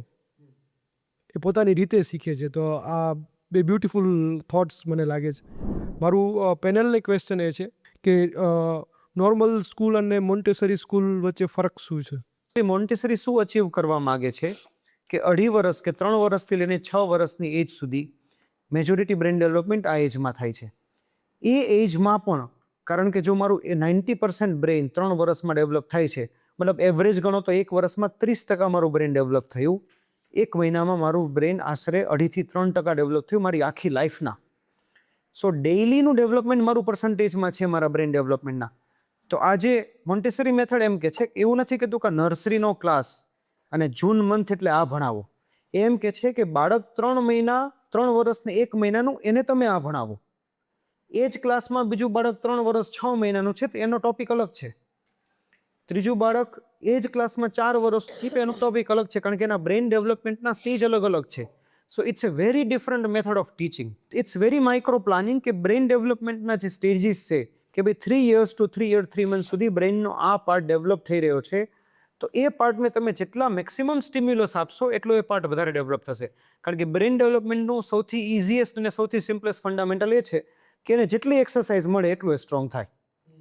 એ પોતાની રીતે શીખે છે. તો આ બે બ્યુટિફુલ થોટ્સ મને લાગે છે. મારું પેનલને ક્વેશ્ચન એ છે કે નોર્મલ સ્કૂલ અને મોન્ટેસરી સ્કૂલ વચ્ચે ફરક શું છે? મોન્ટેસરી શું અચીવ કરવા માગે છે કે 2.5 વર્ષ કે 3 વર્ષથી લઈને 6 વર્ષની એજ સુધી મેજોરિટી બ્રેન ડેવલપમેન્ટ આ એજમાં થાય છે. એ એજમાં પણ કારણ કે જો મારું એ 90% બ્રેન 3 વર્ષમાં ડેવલપ થાય છે, મતલબ એવરેજ ગણો તો 1 વર્ષમાં 30% મારું બ્રેન ડેવલપ થયું, 1 મહિનામાં મારું બ્રેન આશરે 2.5 થી 3% ડેવલપ થયું મારી આખી લાઈફના. સો ડેઇલીનું ડેવલપમેન્ટ મારું પર્સન્ટેજમાં છે મારા બ્રેન ડેવલપમેન્ટના. તો આજે મોન્ટેસરી મેથડ એમ કે છે કે એવું નથી કહેતું કે નર્સરીનો ક્લાસ અને જૂન મંથ એટલે આ ભણાવો. એમ કે છે કે બાળક 3 મહિના 3 વર્ષ ને 1 મહિનાનું એને તમે આ ભણાવો. એ જ ક્લાસમાં બીજું બાળક 3 વર્ષ 6 મહિનાનું છે તો એનો ટોપિક અલગ છે. ત્રીજું બાળક એ જ ક્લાસમાં 4 વર્ષથી તો એનો ટોપિક અલગ છે, કારણ કે એના બ્રેન ડેવલપમેન્ટના સ્ટેજ અલગ અલગ છે. So it's a very different method of teaching. It's very micro planning કે બ્રેન ડેવલપમેન્ટના જે સ્ટેજીસ છે કે ભાઈ 3 years to 3 year 3 months સુધી બ્રેનનો આ પાર્ટ ડેવલપ થઈ રહ્યો છે, તો એ પાર્ટને તમે જેટલા મેક્સિમમ સ્ટિમ્યુલસ આપશો એટલો એ પાર્ટ વધારે ડેવલપ થશે. કારણ કે બ્રેન ડેવલપમેન્ટનું સૌથી ઇઝીએસ્ટ અને સૌથી સિમ્પલેસ્ટ ફંડામેન્ટલ એ છે કે એને જેટલી એક્સરસાઇઝ મળે એટલું એ સ્ટ્રોંગ થાય.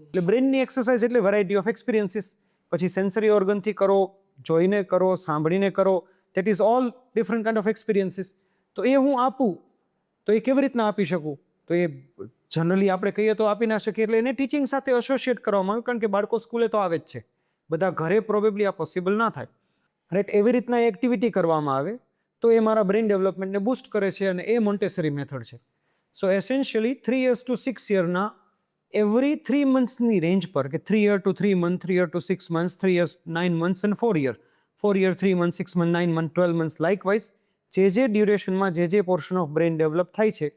એટલે બ્રેનની એક્સરસાઇઝ એટલે વેરાયટી ઓફ એક્સપિરિયન્સીસ. પછી સેન્સરી ઓર્ગનથી કરો, જોઈને કરો, સાંભળીને કરો, that is all different kind of experiences. તો એ હું આપું તો એ કેવી રીતના આપી શકું? તો એ જનરલી આપણે કહીએ તો આપી ના શકીએ. એટલે એને ટીચિંગ સાથે એસોસિએટ કરવામાં આવે, કારણ કે બાળકો સ્કૂલે તો આવે જ છે, બધા ઘરે પ્રોબેબલી આ પોસિબલ ના થાય. રાઈટ, એવી રીતના એક્ટિવિટી કરવામાં આવે તો એ મારા બ્રેન ડેવલપમેન્ટને બૂસ્ટ કરે છે, અને એ મોન્ટેસરી મેથડ છે. સો એસેન્શિયલી 3 years to 6 yearના એવરી 3 monthsની રેન્જ પર, કે 3 year to 3 month, 3 year to 6 months, 3 years 9 months and 4 year, 4 year 3 months, 6 months, 9 months, 12 months, likewise જે ડ્યુરેશનમાં જે પોર્શન ઓફ બ્રેન ડેવલપ થાય છે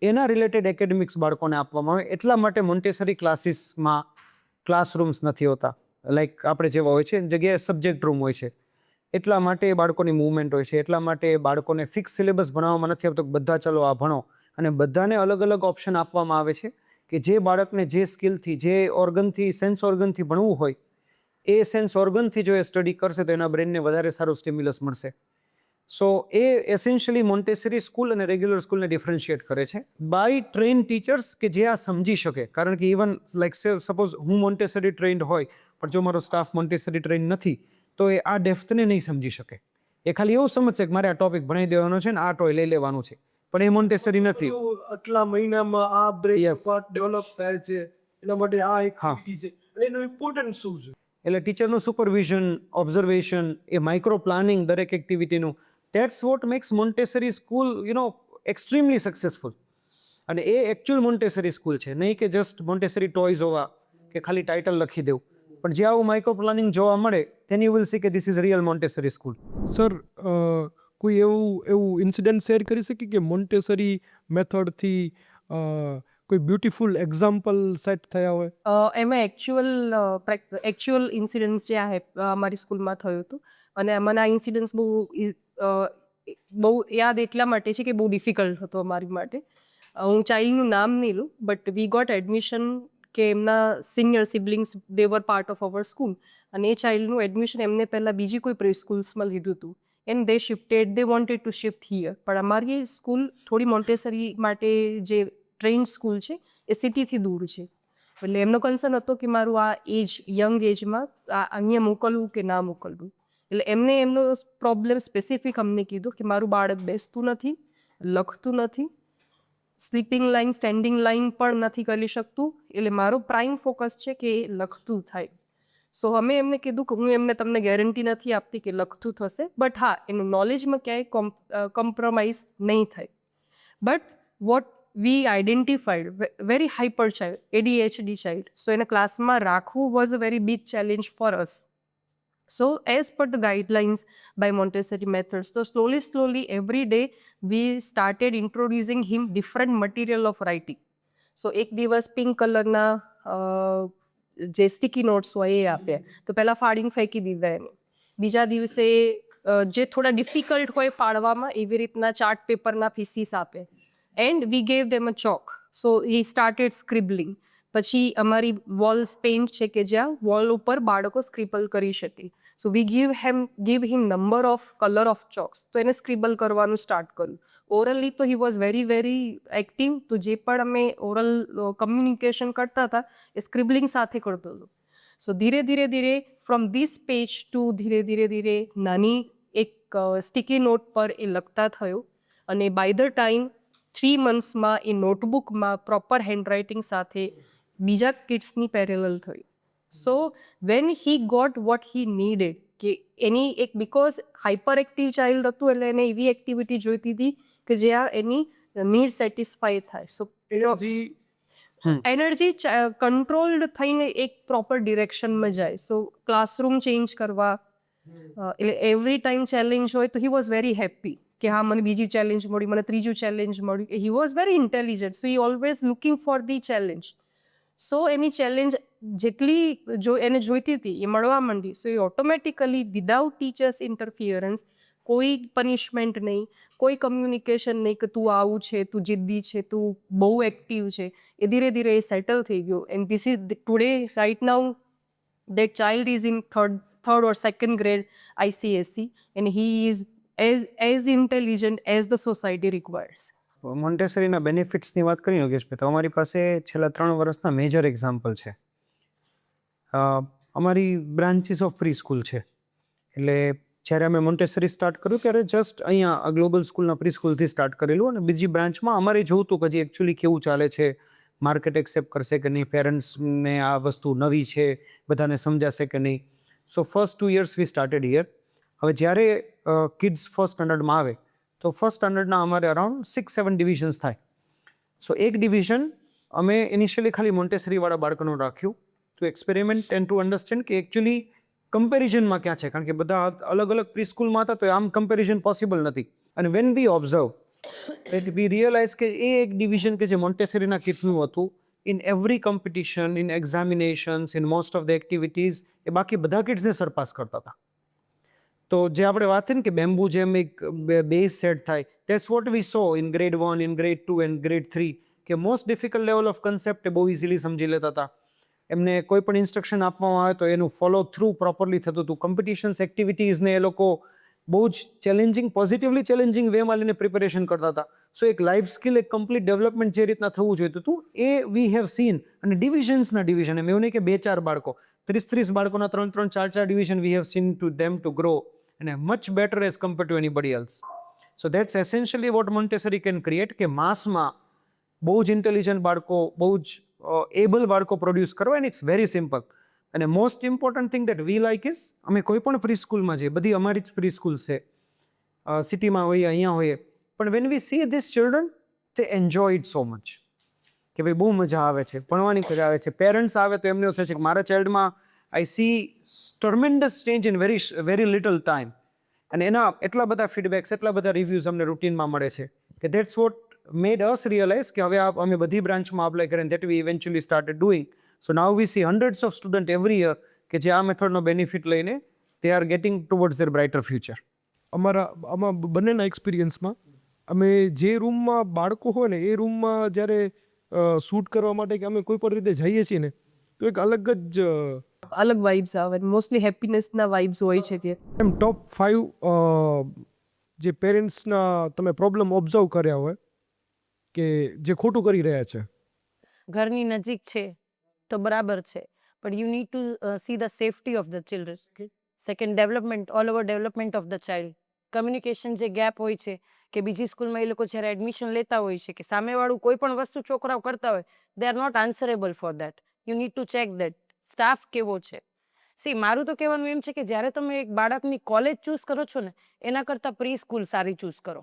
એના રિલેટેડ એકેડેમિક્સ બાળકોને આપવામાં આવે. એટલા માટે મોન્ટેસરી ક્લાસીસમાં ક્લાસરૂમ્સ નથી હોતા લાઈક આપણે જેવા હોય છે, જગ્યાએ સબ્જેક્ટ રૂમ હોય છે. એટલા માટે બાળકોની મૂવમેન્ટ હોય છે, એટલા માટે બાળકોને ફિક્સ સિલેબસ ભણાવવામાં નથી આવતો બધા ચલો આ ભણો, અને બધાને અલગ અલગ ઓપ્શન આપવામાં આવે છે કે જે બાળકને જે સ્કિલથી, જે ઓર્ગનથી, સેન્સ ઓર્ગનથી ભણવું હોય એ સેન્સ ઓર્ગનથી જો એ સ્ટડી કરશે તો એના બ્રેનને વધારે સારું સ્ટિમ્યુલસ મળશે. સો એ એસેન્શિયલી મોન્ટેસરી સ્કૂલ અને રેગ્યુલર સ્કૂલને ડિફરન્શિએટ કરે છે બાય ટ્રેન ટીચર્સ કે જે આ સમજી શકે. કારણ કે ઇવન લાઈક સપોઝ હું મોન્ટેસરી ટ્રેન્ડ હોય પણ જો મારો સ્ટાફ મોન્ટેસરી ટ્રેન્ડ નથી તો એ આ ડેપ્થને નહીં સમજી શકે. એ ખાલી એવું સમજશે કે મારે આ ટોપિક ભણાવી દેવાનો છે ને આ ટોય લઈ લેવાનું છે, પણ એ મોન્ટેસરી નથી. આટલા મહિનામાં આ બ્રેન Yes. પાર્ટ ડેવલપ થાય છે, એના માટે આ એક હા. છે. અને એનું ઇમ્પોર્ટન્સ શું છે? એટલે ટીચરનું સુપરવિઝન, ઓબ્ઝર્વેશન, એ માઇક્રો પ્લાનિંગ દરેક એક્ટિવિટીનું, that's what makes Montessori school extremely successful. અને એ એકચ્યુઅલ મોન્ટેસરી સ્કૂલ છે, નહીં કે જસ્ટ મોન્ટેસરી ટોયઝ હોવા કે ખાલી ટાઇટલ લખી દેવું. પણ જે આવું માઇક્રો પ્લાનિંગ જોવા મળે then you will see કે this is a real Montessori school. Sir, કોઈ એવું ઇન્સિડન્ટ શેર કરી શકીએ કે મોન્ટેસરી મેથડથી કોઈ બ્યુટીફુલ એક્ઝામ્પલ સેટ થયા હોય? એમાં એકચ્યુઅલ ઇન્સિડન્ટ્સ જે અમારી સ્કૂલમાં થયું હતું, અને મને આ ઇન્સિડન્ટ્સ બહુ યાદ એટલા માટે છે કે બહુ ડિફિકલ્ટ હતો અમારી માટે. હું ચાઇલ્ડનું નામ નહીં લઉં, બટ વી ગોટ એડમિશન કે એમના senior siblings they were part of our school, અને એ ચાઇલ્ડનું એડમિશન એમને પહેલાં બીજી કોઈ પ્રી સ્કૂલ્સમાં લીધું હતું, and they wanted to shift here. પણ અમારી સ્કૂલ થોડી મોન્ટેસરી માટે જે ટ્રેન્ડ સ્કૂલ છે એ સિટીથી દૂર છે, એટલે એમનો કન્સર્ન હતો કે મારું આ યંગ એજમાં અહીંયા મોકલવું કે ના મોકલવું. એટલે એમનો પ્રોબ્લેમ સ્પેસિફિક અમને કીધું કે મારું બાળક બેસતું નથી, લખતું નથી, સ્લીપિંગ લાઇન, સ્ટેન્ડિંગ લાઇન પણ નથી કરી શકતું, એટલે મારો પ્રાઇમ ફોકસ છે કે એ લખતું થાય. સો અમે એમને કીધું કે હું તમને ગેરંટી નથી આપતી કે લખતું થશે, બટ હા એનું નોલેજમાં ક્યાંય કોમ્પ્રોમાઇઝ નહીં થાય. But what we identified very hyper child, ADHD child, so એને ક્લાસમાં રાખવું was a very big challenge for us. So as per the guidelines by Montessori methods, so slowly every day we started introducing him different material of writing. So એક દિવસ pink કલરના જે sticky notes હોય એ આપ્યા, તો પહેલાં ફાડીને ફેંકી દીધા એને. બીજા દિવસે જે થોડા ડિફિકલ્ટ હોય ફાડવામાં એવી રીતના ચાર્ટ પેપરના પીસીસ આપે, and we gave them a chalk. So he started scribbling. પછી અમારી વોલ્સ પેઇન્ટ છે કે જ્યાં વોલ ઉપર બાળકો સ્ક્રિબલ કરી શકે. So we give him number of colour of chalks. તો એને સ્ક્રિબલ કરવાનું સ્ટાર્ટ કર્યું. ઓરલી તો હી વોઝ વેરી એક્ટિવ. તો જે પણ અમે ઓરલ કમ્યુનિકેશન કરતા હતા એ સ્ક્રિબલિંગ સાથે કરતો હતો. સો ધીરે ધીરે ફ્રોમ ધીસ પેજ ટુ ધીરે નાની એક સ્ટીકી નોટ પર એ લખતા થયો. અને બાય ધ ટાઈમ 3 મંથ્સમાં એ નોટબુકમાં પ્રોપર હેન્ડરાઇટિંગ સાથે બીજા કિડ્સની પેરેલલ થઈ. So when he got what he needed, કે એની એક બીકોઝ હાઇપર એક્ટિવ ચાઇલ્ડ હતું એટલે એને એવી એક્ટિવિટી જોઈતી હતી કે જ્યાં એની નીડ સેટિસ્ફાય થાય. સો એનર્જી કંટ્રોલ્ડ થઈને એક પ્રોપર ડિરેક્શનમાં જાય. સો ક્લાસરૂમ ચેન્જ કરવા, એટલે એવરી ટાઈમ ચેલેન્જ હોય તો હી વોઝ વેરી હેપી કે હા મને બીજી ચેલેન્જ મળી, મને ત્રીજું ચેલેન્જ મળ્યું. He was very intelligent, so he always looking for the challenge. So any challenge જેટલી એને જોઈતી હતી એ મળવા માંડી. સો એ ઓટોમેટિકલી વિદાઉટ ટીચર્સ ઇન્ટરફિયરન્સ, કોઈ પનિશમેન્ટ નહીં, કોઈ કમ્યુનિકેશન નહીં કે તું આવું છે, તું જિદ્દી છે, તું બહુ એક્ટિવ છે, એ ધીરે એ સેટલ થઈ ગયો. And this is today right now that child is in third or second grade ICSE and he is as intelligent as the society requires. મોન્ટેસરીના બેનિફિટ્સની વાત કરીએ યોગેશભાઈ, તો અમારી પાસે છેલ્લા 3 વર્ષના મેજર એક્ઝામ્પલ છે. અમારી બ્રાન્ચીસ ઓફ પ્રી સ્કૂલ છે. એટલે જ્યારે અમે મોન્ટેસરી સ્ટાર્ટ કર્યું ત્યારે જસ્ટ અહીંયા ગ્લોબલ સ્કૂલના પ્રી સ્કૂલથી સ્ટાર્ટ કરેલું, અને બીજી બ્રાન્ચમાં અમારે જોવું હતું કે હજી એકચ્યુઅલી કેવું ચાલે છે, માર્કેટ એક્સેપ્ટ કરશે કે નહીં, પેરેન્ટ્સને આ વસ્તુ નવી છે, બધાને સમજાશે કે નહીં. So first 2 years we started here. હવે જ્યારે કિડ્સ ફર્સ્ટ સ્ટાન્ડર્ડમાં આવે તો ફર્સ્ટ સ્ટાન્ડર્ડના અમારે અરાઉન્ડ 6-7 ડિવિઝન્સ થાય. સો એક ડિવિઝન અમે ઇનિશિયલી ખાલી મોન્ટેસરીવાળા બાળકોનું રાખ્યું to experiment and to understand કે એકચ્યુઅલી કમ્પેરિઝનમાં ક્યાં છે, કારણ કે બધા અલગ પ્રી સ્કૂલમાં હતા તો આમ કમ્પેરિઝન પોસિબલ નથી. અને when we observe that we realize કે એ એક ડિવિઝન કે જે મોન્ટેસરીના કિડ્સનું હતું, in every competition, in examinations, in most of the activities એ બાકી બધા કિડ્સને સરપાસ કરતા હતા. તો જે આપણે વાત થઈ ને કે બેમ્બુ જેમ એક બેઝ સેટ થાય, that's what we saw in grade 1, in grade 2 and grade 3, કે most difficult level of concept એ બહુ ઇઝીલી સમજી લેતા હતા. એમને કોઈ પણ ઇન્સ્ટ્રક્શન આપવામાં આવે તો એનું ફોલો થ્રુ પ્રોપરલી થતું હતું. કોમ્પિટિશન્સ એક્ટિવિટીઝને એ લોકો બહુ જ ચેલેન્જિંગ, પોઝિટિવલી ચેલેન્જિંગ વેમાં લઈને પ્રિપેરેશન કરતા હતા. સો એક લાઈફ સ્કિલ, એક કમ્પ્લીટ ડેવલપમેન્ટ જે રીતના થવું જોઈતું હતું એ વી હેવ સીન. અને ડિવિઝન્સના ડિવિઝન, એમ એવું નહીં કે 2-4 બાળકો, 30 બાળકોના 3-3, 4-4 division we have seen to them to grow અને much better as compare to anybody else. So that's essentially what Montessori can create, કે માસમાં બહુ જ ઇન્ટેલિજન્ટ બાળકો, બહુ જ એબલ બાળકો પ્રોડ્યુસ કરવા. And it's very simple. અને most important thing that we like is, અમે કોઈ પણ પ્રી સ્કૂલમાં જઈએ, બધી અમારી જ પ્રી સ્કૂલ છે, સિટીમાં હોઈએ, અહીંયા હોઈએ, પણ when we see this children, તે એન્જોય ઇટ સો મચ, કે ભાઈ બહુ મજા આવે છે, ભણવાની મજા આવે છે. પેરેન્ટ્સ આવે તો એમને એવું થાય છે કે મારા ચાઇલ્ડમાં I see tremendous change in very little time. અને એના એટલા બધા ફીડબેક્સ, એટલા બધા રિવ્યૂઝ અમને રૂટીનમાં મળે છે કે that's what made us realise કે હવે અમે બધી બ્રાન્ચમાં અપ્લાય કરીને that we eventually started doing. So now we see hundreds of student every year કે જે આ મેથડનો બેનિફિટ લઈને they are getting towards their brighter future. આમાં બંનેના એક્સપિરિયન્સમાં અમે જે રૂમમાં બાળકો હોય ને એ રૂમમાં જ્યારે શૂટ કરવા માટે કે અમે કોઈ પણ રીતે જઈએ છીએ ને તો એક અલગ વાઇબ્સ આવે, મોસ્ટલી હેપીનેસના વાઇબ્સ હોય છે કે એમ ટોપ 5 જે પેરેન્ટ્સના તમે પ્રોબ્લેમ ઓબ્ઝર્વ કર્યા હોય કે જે ખોટું કરી રહ્યા છે. ઘરની નજીક છે તો બરાબર છે, પણ you need two see the safety of the children. Second, development, all over development of the child. Communication જે ગેપ હોય છે કે બીજી સ્કૂલમાં એ લોકો જ્યારે એડમિશન લેતા હોય છે કે સામેવાળું કોઈ પણ વસ્તુ છોકરાઓ કરતા હોય, they are not answerable for that. You need to check that. Staff કેવો છે. સી, મારું તો કહેવાનું એમ છે કે જ્યારે તમે એક બાળકની કોલેજ ચૂઝ કરો છો ને એના કરતાં પ્રી સ્કૂલ સારી ચૂઝ કરો.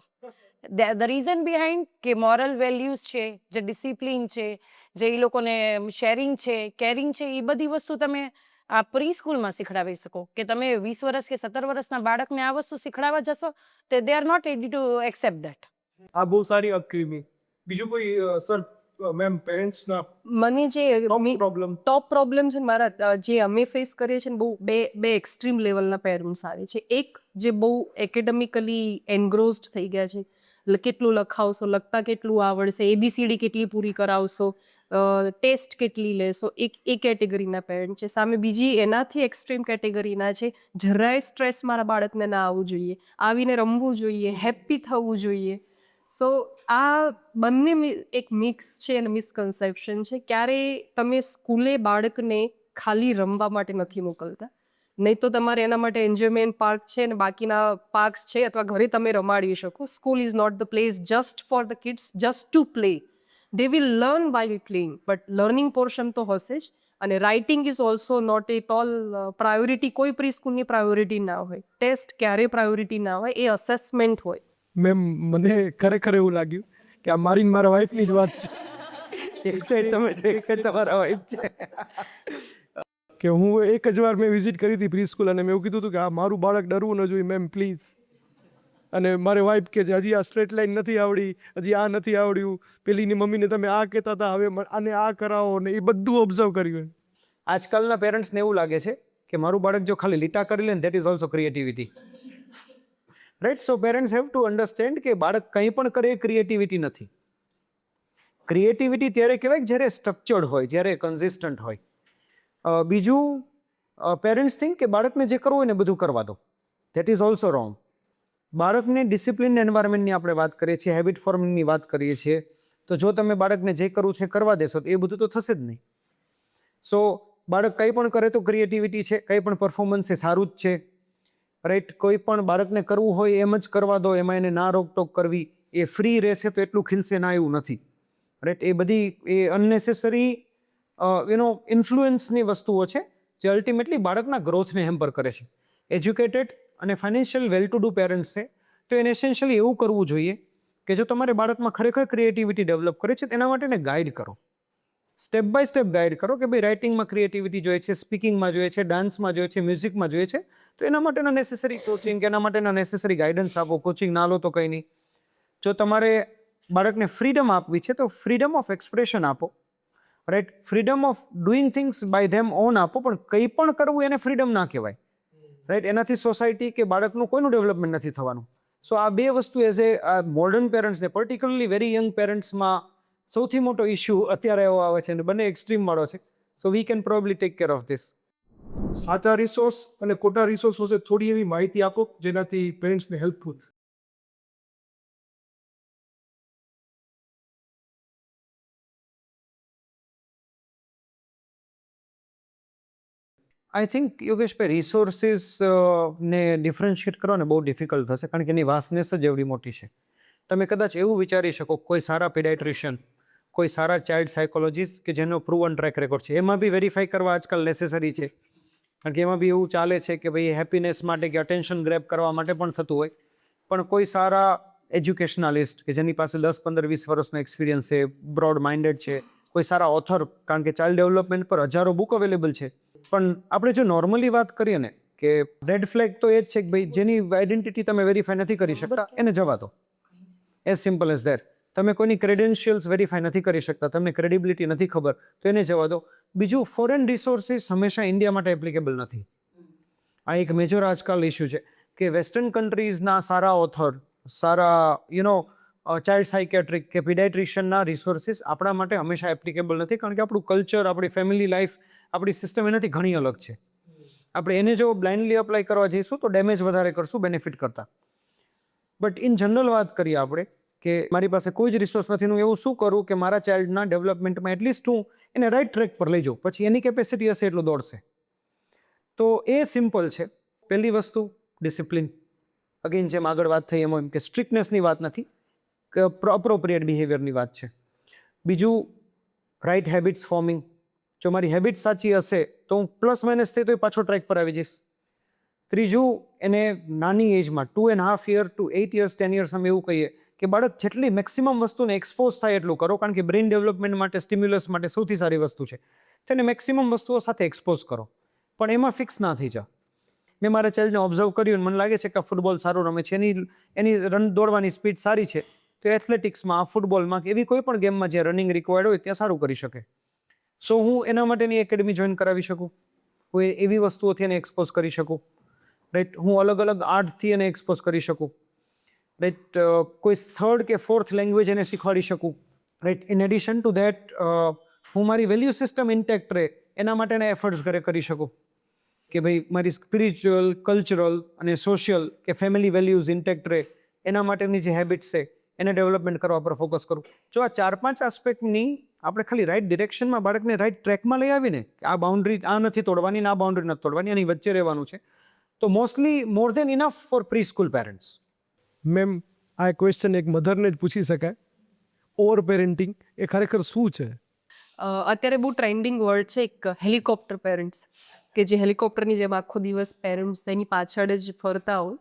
ધ રીઝન બિહાઇન્ડ કે મોરલ વેલ્યુઝ છે, જે ડિસિપ્લિન છે, જે એ લોકોને શેરિંગ છે, કેરિંગ છે, એ બધી વસ્તુ તમે આ પ્રી સ્કૂલમાં શીખડાવી શકો. કે તમે 20 વર્ષ કે 17 વર્ષના બાળકને આ વસ્તુ શીખડાવવા જશો તો they are not ready to accept that. આ બહુ સારી અક્રીમી. બીજું કોઈ સર મેમ પેરેન્ટ્સના મને જે પ્રોબ્લેમ ટોપ પ્રોબ્લેમ છે ને મારા જે અમે ફેસ કરીએ છીએ ને બહુ બે એક્સ્ટ્રીમ લેવલના પેરેન્ટ્સ આવે છે. એક જે બહુ એકેડેમિકલી એનગ્રોસ્ડ થઈ ગયા છે કેટલું લખાવશો, લખતા કેટલું આવડશે, ABCD કેટલી પૂરી કરાવશો, ટેસ્ટ કેટલી લેશો, એ કેટેગરીના પેરેન્ટ છે. સામે બીજી એનાથી એક્સ્ટ્રીમ કેટેગરીના છે, જરાય સ્ટ્રેસ મારા બાળકને ના આવવું જોઈએ, આવીને રમવું જોઈએ, હેપી થવું જોઈએ. સો આ બંને એક મિક્સ છે અને મિસકન્સેપ્શન છે. ક્યારેય તમે સ્કૂલે બાળકને ખાલી રમવા માટે નથી મોકલતા, નહીં તો તમારે એના માટે એન્જોયમેન્ટ પાર્ક છે અને બાકીના પાર્ક્સ છે અથવા ઘરે તમે રમાડી શકો. School is not the place just for the kids just to play. They will learn while playing, but learning portion તો હશે જ. અને writing is also not at all priority. કોઈ પ્રી સ્કૂલની પ્રાયોરિટી ના હોય, ટેસ્ટ ક્યારેય પ્રાયોરિટી ના હોય, એ અસેસમેન્ટ હોય. મેમ મને ખરેખર એવું લાગ્યું કે આ મારી ને મારા વાઈફની જ વાત છે. એક સાઈડ તમે છો, એક સાઈડ તમારા વાઈફ છે. કે હું એક જ વાર મેં વિઝિટ કરી હતી પ્રી સ્કૂલ અને મેં એવું કીધું હતું કે આ મારું બાળક ડરવું ન જોઈએ મેમ પ્લીઝ. અને મારી વાઈફ કે હજી આ સ્ટ્રેટ લાઈન નથી આવડી, હજી આ નથી આવડ્યું, પેલીની મમ્મીને તમે આ કહેતા હતા હવે આને આ કરાવો, ને એ બધું ઓબ્ઝર્વ કર્યું. આજકાલના પેરેન્ટ્સને એવું લાગે છે કે મારું બાળક જો ખાલી લીટા કરી લે ને that is also creativity. Right? So parents have to understand કે બાળક કંઈ પણ કરે એ ક્રિએટિવિટી નથી. ક્રિએટિવિટી ત્યારે કહેવાય જ્યારે સ્ટ્રક્ચર્ડ હોય, જ્યારે કન્સિસ્ટન્ટ હોય. બીજું, પેરેન્ટ્સ થિંક કે બાળકને જે કરવું હોય ને બધું કરવા દો. That is also wrong. બાળકને ડિસિપ્લિન એન્વાયરમેન્ટની આપણે વાત કરીએ છીએ, હેબિટ ફોર્મિંગની વાત કરીએ છીએ, તો જો તમે બાળકને જે કરવું છે કરવા દેશો તો એ બધું તો થશે જ નહીં. સો બાળક કંઈ પણ કરે તો ક્રિએટિવિટી છે, કંઈ પણ પરફોર્મન્સ એ સારું જ છે. રાઈટ? કોઈ પણ બાળકને કરવું હોય એમ જ કરવા દો, એમાં એને ના રોકટોક કરવી, એ ફ્રી રહેશે તો એટલું ખીલશે ના એવું નથી. રાઈટ? એ બધી એ અનનેસેસરી ઇન્ફ્લુઅન્સની વસ્તુઓ છે જે અલ્ટિમેટલી બાળકના ગ્રોથને હેમ્પર કરે છે. એજ્યુકેટેડ અને financial well to do parents છે તો એને એસેન્શિયલી એવું કરવું જોઈએ કે જો તમારે બાળકમાં ખરેખર ક્રિએટિવિટી ડેવલપ કરે છે તેના માટે એને ગાઈડ કરો, સ્ટેપ બાય સ્ટેપ ગાઈડ કરો કે ભાઈ રાઇટિંગમાં ક્રિએટિવિટી જોઈએ છે, સ્પીકિંગમાં જોઈએ છે, ડાન્સમાં જોઈએ છે, મ્યુઝિકમાં જોઈએ છે, તો એના માટેના નેસેસરી કોચિંગ, એના માટેના નેસેસરી ગાઈડન્સ આપો. કોચિંગ ના લો તો કંઈ નહીં. જો તમારે બાળકને ફ્રીડમ આપવી છે તો ફ્રીડમ ઓફ એક્સપ્રેશન આપો. Right? Freedom of doing things by them own આપો, પણ કંઈ પણ કરવું એને ફ્રીડમ ના કહેવાય. રાઈટ? એનાથી સોસાયટી કે બાળકનું કોઈનું ડેવલપમેન્ટ નથી થવાનું. સો આ બે વસ્તુ એઝ એ મોડર્ન પેરેન્ટ્સને, પર્ટિક્યુલરલી વેરી યંગ પેરેન્ટ્સમાં સૌથી મોટો ઇશ્યુ અત્યારે એવો આવે છે અને બંને એક્સ્ટ્રીમ વાળો છે. So we can probably take care of this. સાચા રિસોર્સ અને ખોટા રિસોર્સ વિશે થોડી એવી માહિતી આપો જેનાથી પેરેન્ટ્સને હેલ્પફુલ. આઈ થિંક યોગેશભાઈ રિસોર્સિસ ને ડિફરન્શિએટ કરવાને બહુ ડિફિકલ્ટ થશે કારણ કે એની વાસ્ટનેસ જ એવડી મોટી છે. તમે કદાચ એવું વિચારી શકો કોઈ સારા પીડિયાટ્રિશિયન, કોઈ સારા ચાઇલ્ડ સાયકોલોજીસ્ટ કે જેનો પ્રૂવન ટ્રેક રેકોર્ડ છે, એમાં બી વેરીફાઈ કરવા આજકાલ નેસેસરી છે. કારણ કે એમાં બી એવું ચાલે છે કે ભાઈ હેપીનેસ માટે કે અટેન્શન ગ્રેબ કરવા માટે પણ થતું હોય. પણ કોઈ સારા એજ્યુકેશનાલિસ્ટ કે જેની પાસે 10, 15, 20 વર્ષનો એક્સપિરિયન્સ છે, બ્રોડ માઇન્ડેડ છે, કોઈ સારા ઓથર, કારણ કે ચાઇલ્ડ ડેવલપમેન્ટ પર હજારો બુક અવેલેબલ છે. પણ આપણે જો નોર્મલી વાત કરીએ ને કે રેડ ફ્લેગ તો એ જ છે કે ભાઈ જેની આઈડેન્ટિટી તમે વેરીફાઈ નથી કરી શકતા એને જવા દો. As simple as that. તમે કોઈની ક્રેડેન્શિયલ્સ વેરીફાઈ નથી કરી શકતા, તમને ક્રેડિબિલિટી નથી ખબર, તો એને જવા દો. બીજું, ફોરેન રિસોર્સિસ હંમેશા ઇન્ડિયા માટે એપ્લિકેબલ નથી. આ એક મેજર આજકાલ ઇસ્યુ છે કે વેસ્ટર્ન કન્ટ્રીઝના સારા ઓથર, સારા ચાઇલ્ડ સાયકેટ્રિક કે પીડિયાટ્રિશિયનના રિસોર્સિસ આપણા માટે હંમેશા એપ્લિકેબલ નથી કારણ કે આપણું કલ્ચર, આપણી ફેમિલી લાઈફ, આપણી સિસ્ટમ એનાથી ઘણી અલગ છે. આપણે એને જો બ્લાઇન્ડલી અપ્લાય કરવા જઈશું તો ડેમેજ વધારે કરશું બેનિફિટ કરતાં. બટ ઇન જનરલ વાત કરીએ આપણે કે મારી પાસે કોઈ જ રિસોર્સ નથી, હું એવું શું કરું કે મારા ચાઇલ્ડના ડેવલપમેન્ટમાં એટલીસ્ટ હું એને રાઇટ ટ્રેક પર લઈ જાઉં, પછી એની કેપેસિટી હશે એટલું દોડશે. તો એ સિમ્પલ છે. પહેલી વસ્તુ ડિસિપ્લિન. અગેન જેમ આગળ વાત થઈ એમ કે સ્ટ્રિક્ટનેસની વાત નથી, કે અપ્રોપ્રિએટ બિહેવિયરની વાત છે. બીજું, રાઇટ હેબિટ્સ ફોર્મિંગ. જો મારી હેબિટ સાચી હશે તો હું પ્લસ માઇનસ થઈ તો એ પાછો ટ્રેક પર આવી જઈશ. ત્રીજું, એને નાની એજમાં 2.5 year to 8 years 10 years અમે એવું કહીએ કે બાળક જેટલી મેક્સિમમ વસ્તુને એક્સપોઝ થાય એટલું કરો, કારણ કે બ્રેઇન ડેવલપમેન્ટ માટે, સ્ટિમ્યુલસ માટે સૌથી સારી વસ્તુ છે. તેને મેક્સિમમ વસ્તુઓ સાથે એક્સપોઝ કરો, પણ એમાં ફિક્સ ના થઈ જાઓ. મેં મારા ચાઇલ્ડને ઓબ્ઝર્વ કર્યું, મને લાગે છે કે આ ફૂટબોલ સારું રમે છે, એની રન દોડવાની સ્પીડ સારી છે, તો એથ્લેટિક્સમાં, ફૂટબોલમાં કે એવી કોઈ પણ ગેમમાં જ્યાં રનિંગ રિક્વાયર્ડ હોય ત્યાં સારું કરી શકે. સો હું એના માટેની એકેડમી જોઈન કરાવી શકું, હું એવી વસ્તુઓથી એને એક્સપોઝ કરી શકું. રાઈટ? હું અલગ અલગ આર્ટથી એને એક્સપોઝ કરી શકું. રાઈટ, કોઈ થર્ડ કે ફોર્થ લેંગ્વેજ એને શીખવાડી શકું, right. In addition to that હું મારી વેલ્યુ સિસ્ટમ ઇન્ટેક્ટ રહે એના માટે એના એફર્ટ્સ કરી શકું, કે ભાઈ મારી સ્પિરિચ્યુઅલ, કલ્ચરલ અને સોશિયલ કે ફેમિલી વેલ્યુઝ ઇન્ટેક્ટ રહે એના માટેની જે હેબિટ્સ છે એને ડેવલપમેન્ટ કરવા પર ફોકસ કરું. જો આ 4-5 આસ્પેક્ટની આપણે ખાલી રાઈટ ડિરેક્શનમાં બાળકને રાઈટ ટ્રેકમાં લઈ આવીને કે આ બાઉન્ડ્રી આ નથી તોડવાની ને આ બાઉન્ડ્રી નથી તોડવાની, આની વચ્ચે રહેવાનું છે, તો mostly more than enough for pre school parents. Ma'am, આ ક્વેશ્ચન એક મધરને જ પૂછી શકાય, ઓવર પેરેન્ટિંગ એ ખરેખર શું છે? અત્યારે બહુ ટ્રેન્ડિંગ વર્ડ છે એક હેલિકોપ્ટર પેરેન્ટ્સ, કે જે હેલિકોપ્ટરની જેમ આખો દિવસ પેરેન્ટ્સ એની પાછળ જ ફરતા હોય.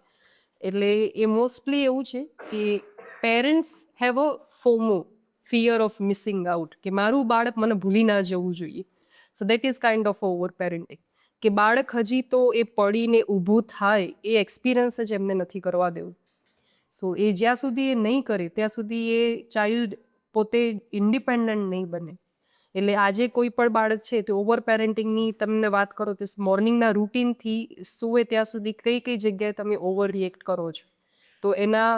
એટલે એ મોસ્ટલી એવું છે કે parents have a FOMO, fear of missing out, કે મારું બાળક મને ભૂલી ના જવું જોઈએ. So that is kind of over parenting, કે બાળક હજી તો એ પડીને ઊભું થાય એ એક્સપિરિયન્સ જ એમને નથી કરવા દેવું. સો એ જ્યાં સુધી એ નહીં કરે ત્યાં સુધી એ ચાઇલ્ડ પોતે ઇન્ડિપેન્ડન્ટ નહીં બને. એટલે આજે કોઈ પણ બાળક છે તો ઓવર પેરેન્ટિંગની તમને વાત કરો તો મોર્નિંગના રૂટીનથી સુવે ત્યાં સુધી કઈ કઈ જગ્યાએ તમે ઓવર રિએક્ટ કરો છો. તો એના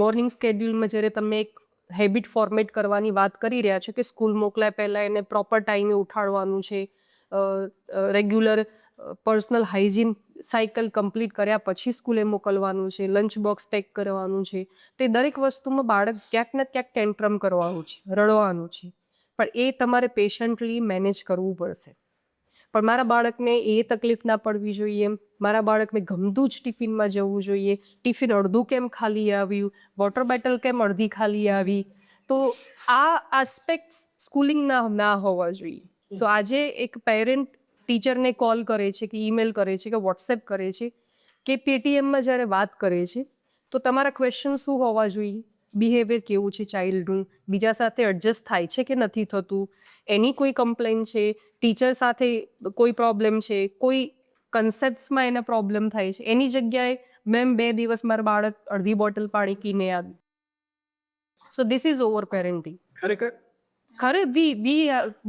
મોર્નિંગ સ્કેડ્યુલમાં જ્યારે તમે એક હેબિટ ફોર્મેટ કરવાની વાત કરી રહ્યા છો કે સ્કૂલ મોકલાય પહેલાં એને પ્રોપર ટાઈમે ઉઠાડવાનું છે, regular personal hygiene cycle complete કર્યા પછી સ્કૂલે મોકલવાનું છે, લંચ બોક્સ પેક કરવાનું છે, તે દરેક વસ્તુમાં બાળક ક્યાંક ને ક્યાંક ટેન્ટ્રમ કરવાનું છે, રડવાનું છે, પણ એ તમારે પેશન્ટલી મેનેજ કરવું પડશે. પણ મારા બાળકને એ તકલીફ ના પડવી જોઈએ, મારા બાળકને ગમતું જ ટિફિનમાં જવું જોઈએ, ટિફિન અડધું કેમ ખાલી આવ્યું, વોટર બોટલ કેમ અડધી ખાલી આવી, તો આ આસ્પેક્ટ સ્કૂલિંગના ના હોવા જોઈએ. સો આજે એક પેરેન્ટ ટીચરને કોલ કરે છે કે ઈમેલ કરે છે કે વોટ્સએપ કરે છે કે પેટીએમમાં જ્યારે વાત કરે છે, તો તમારા ક્વેશ્ચન શું હોવા જોઈએ, બિહેવિયર કેવું છે ચાઇલ્ડનું, બીજા સાથે એડજસ્ટ થાય છે કે નથી થતું, એની કોઈ કમ્પ્લેન છે, ટીચર સાથે કોઈ પ્રોબ્લેમ છે, કોઈ કન્સેપ્ટ્સમાં એને પ્રોબ્લેમ થાય છે, એની જગ્યાએ મેમ 2 દિવસ મારા બાળક અડધી બોટલ પાણી પીને આવી. સો ધીસ ઇઝ ઓવર પેરેન્ટિંગ. ખરે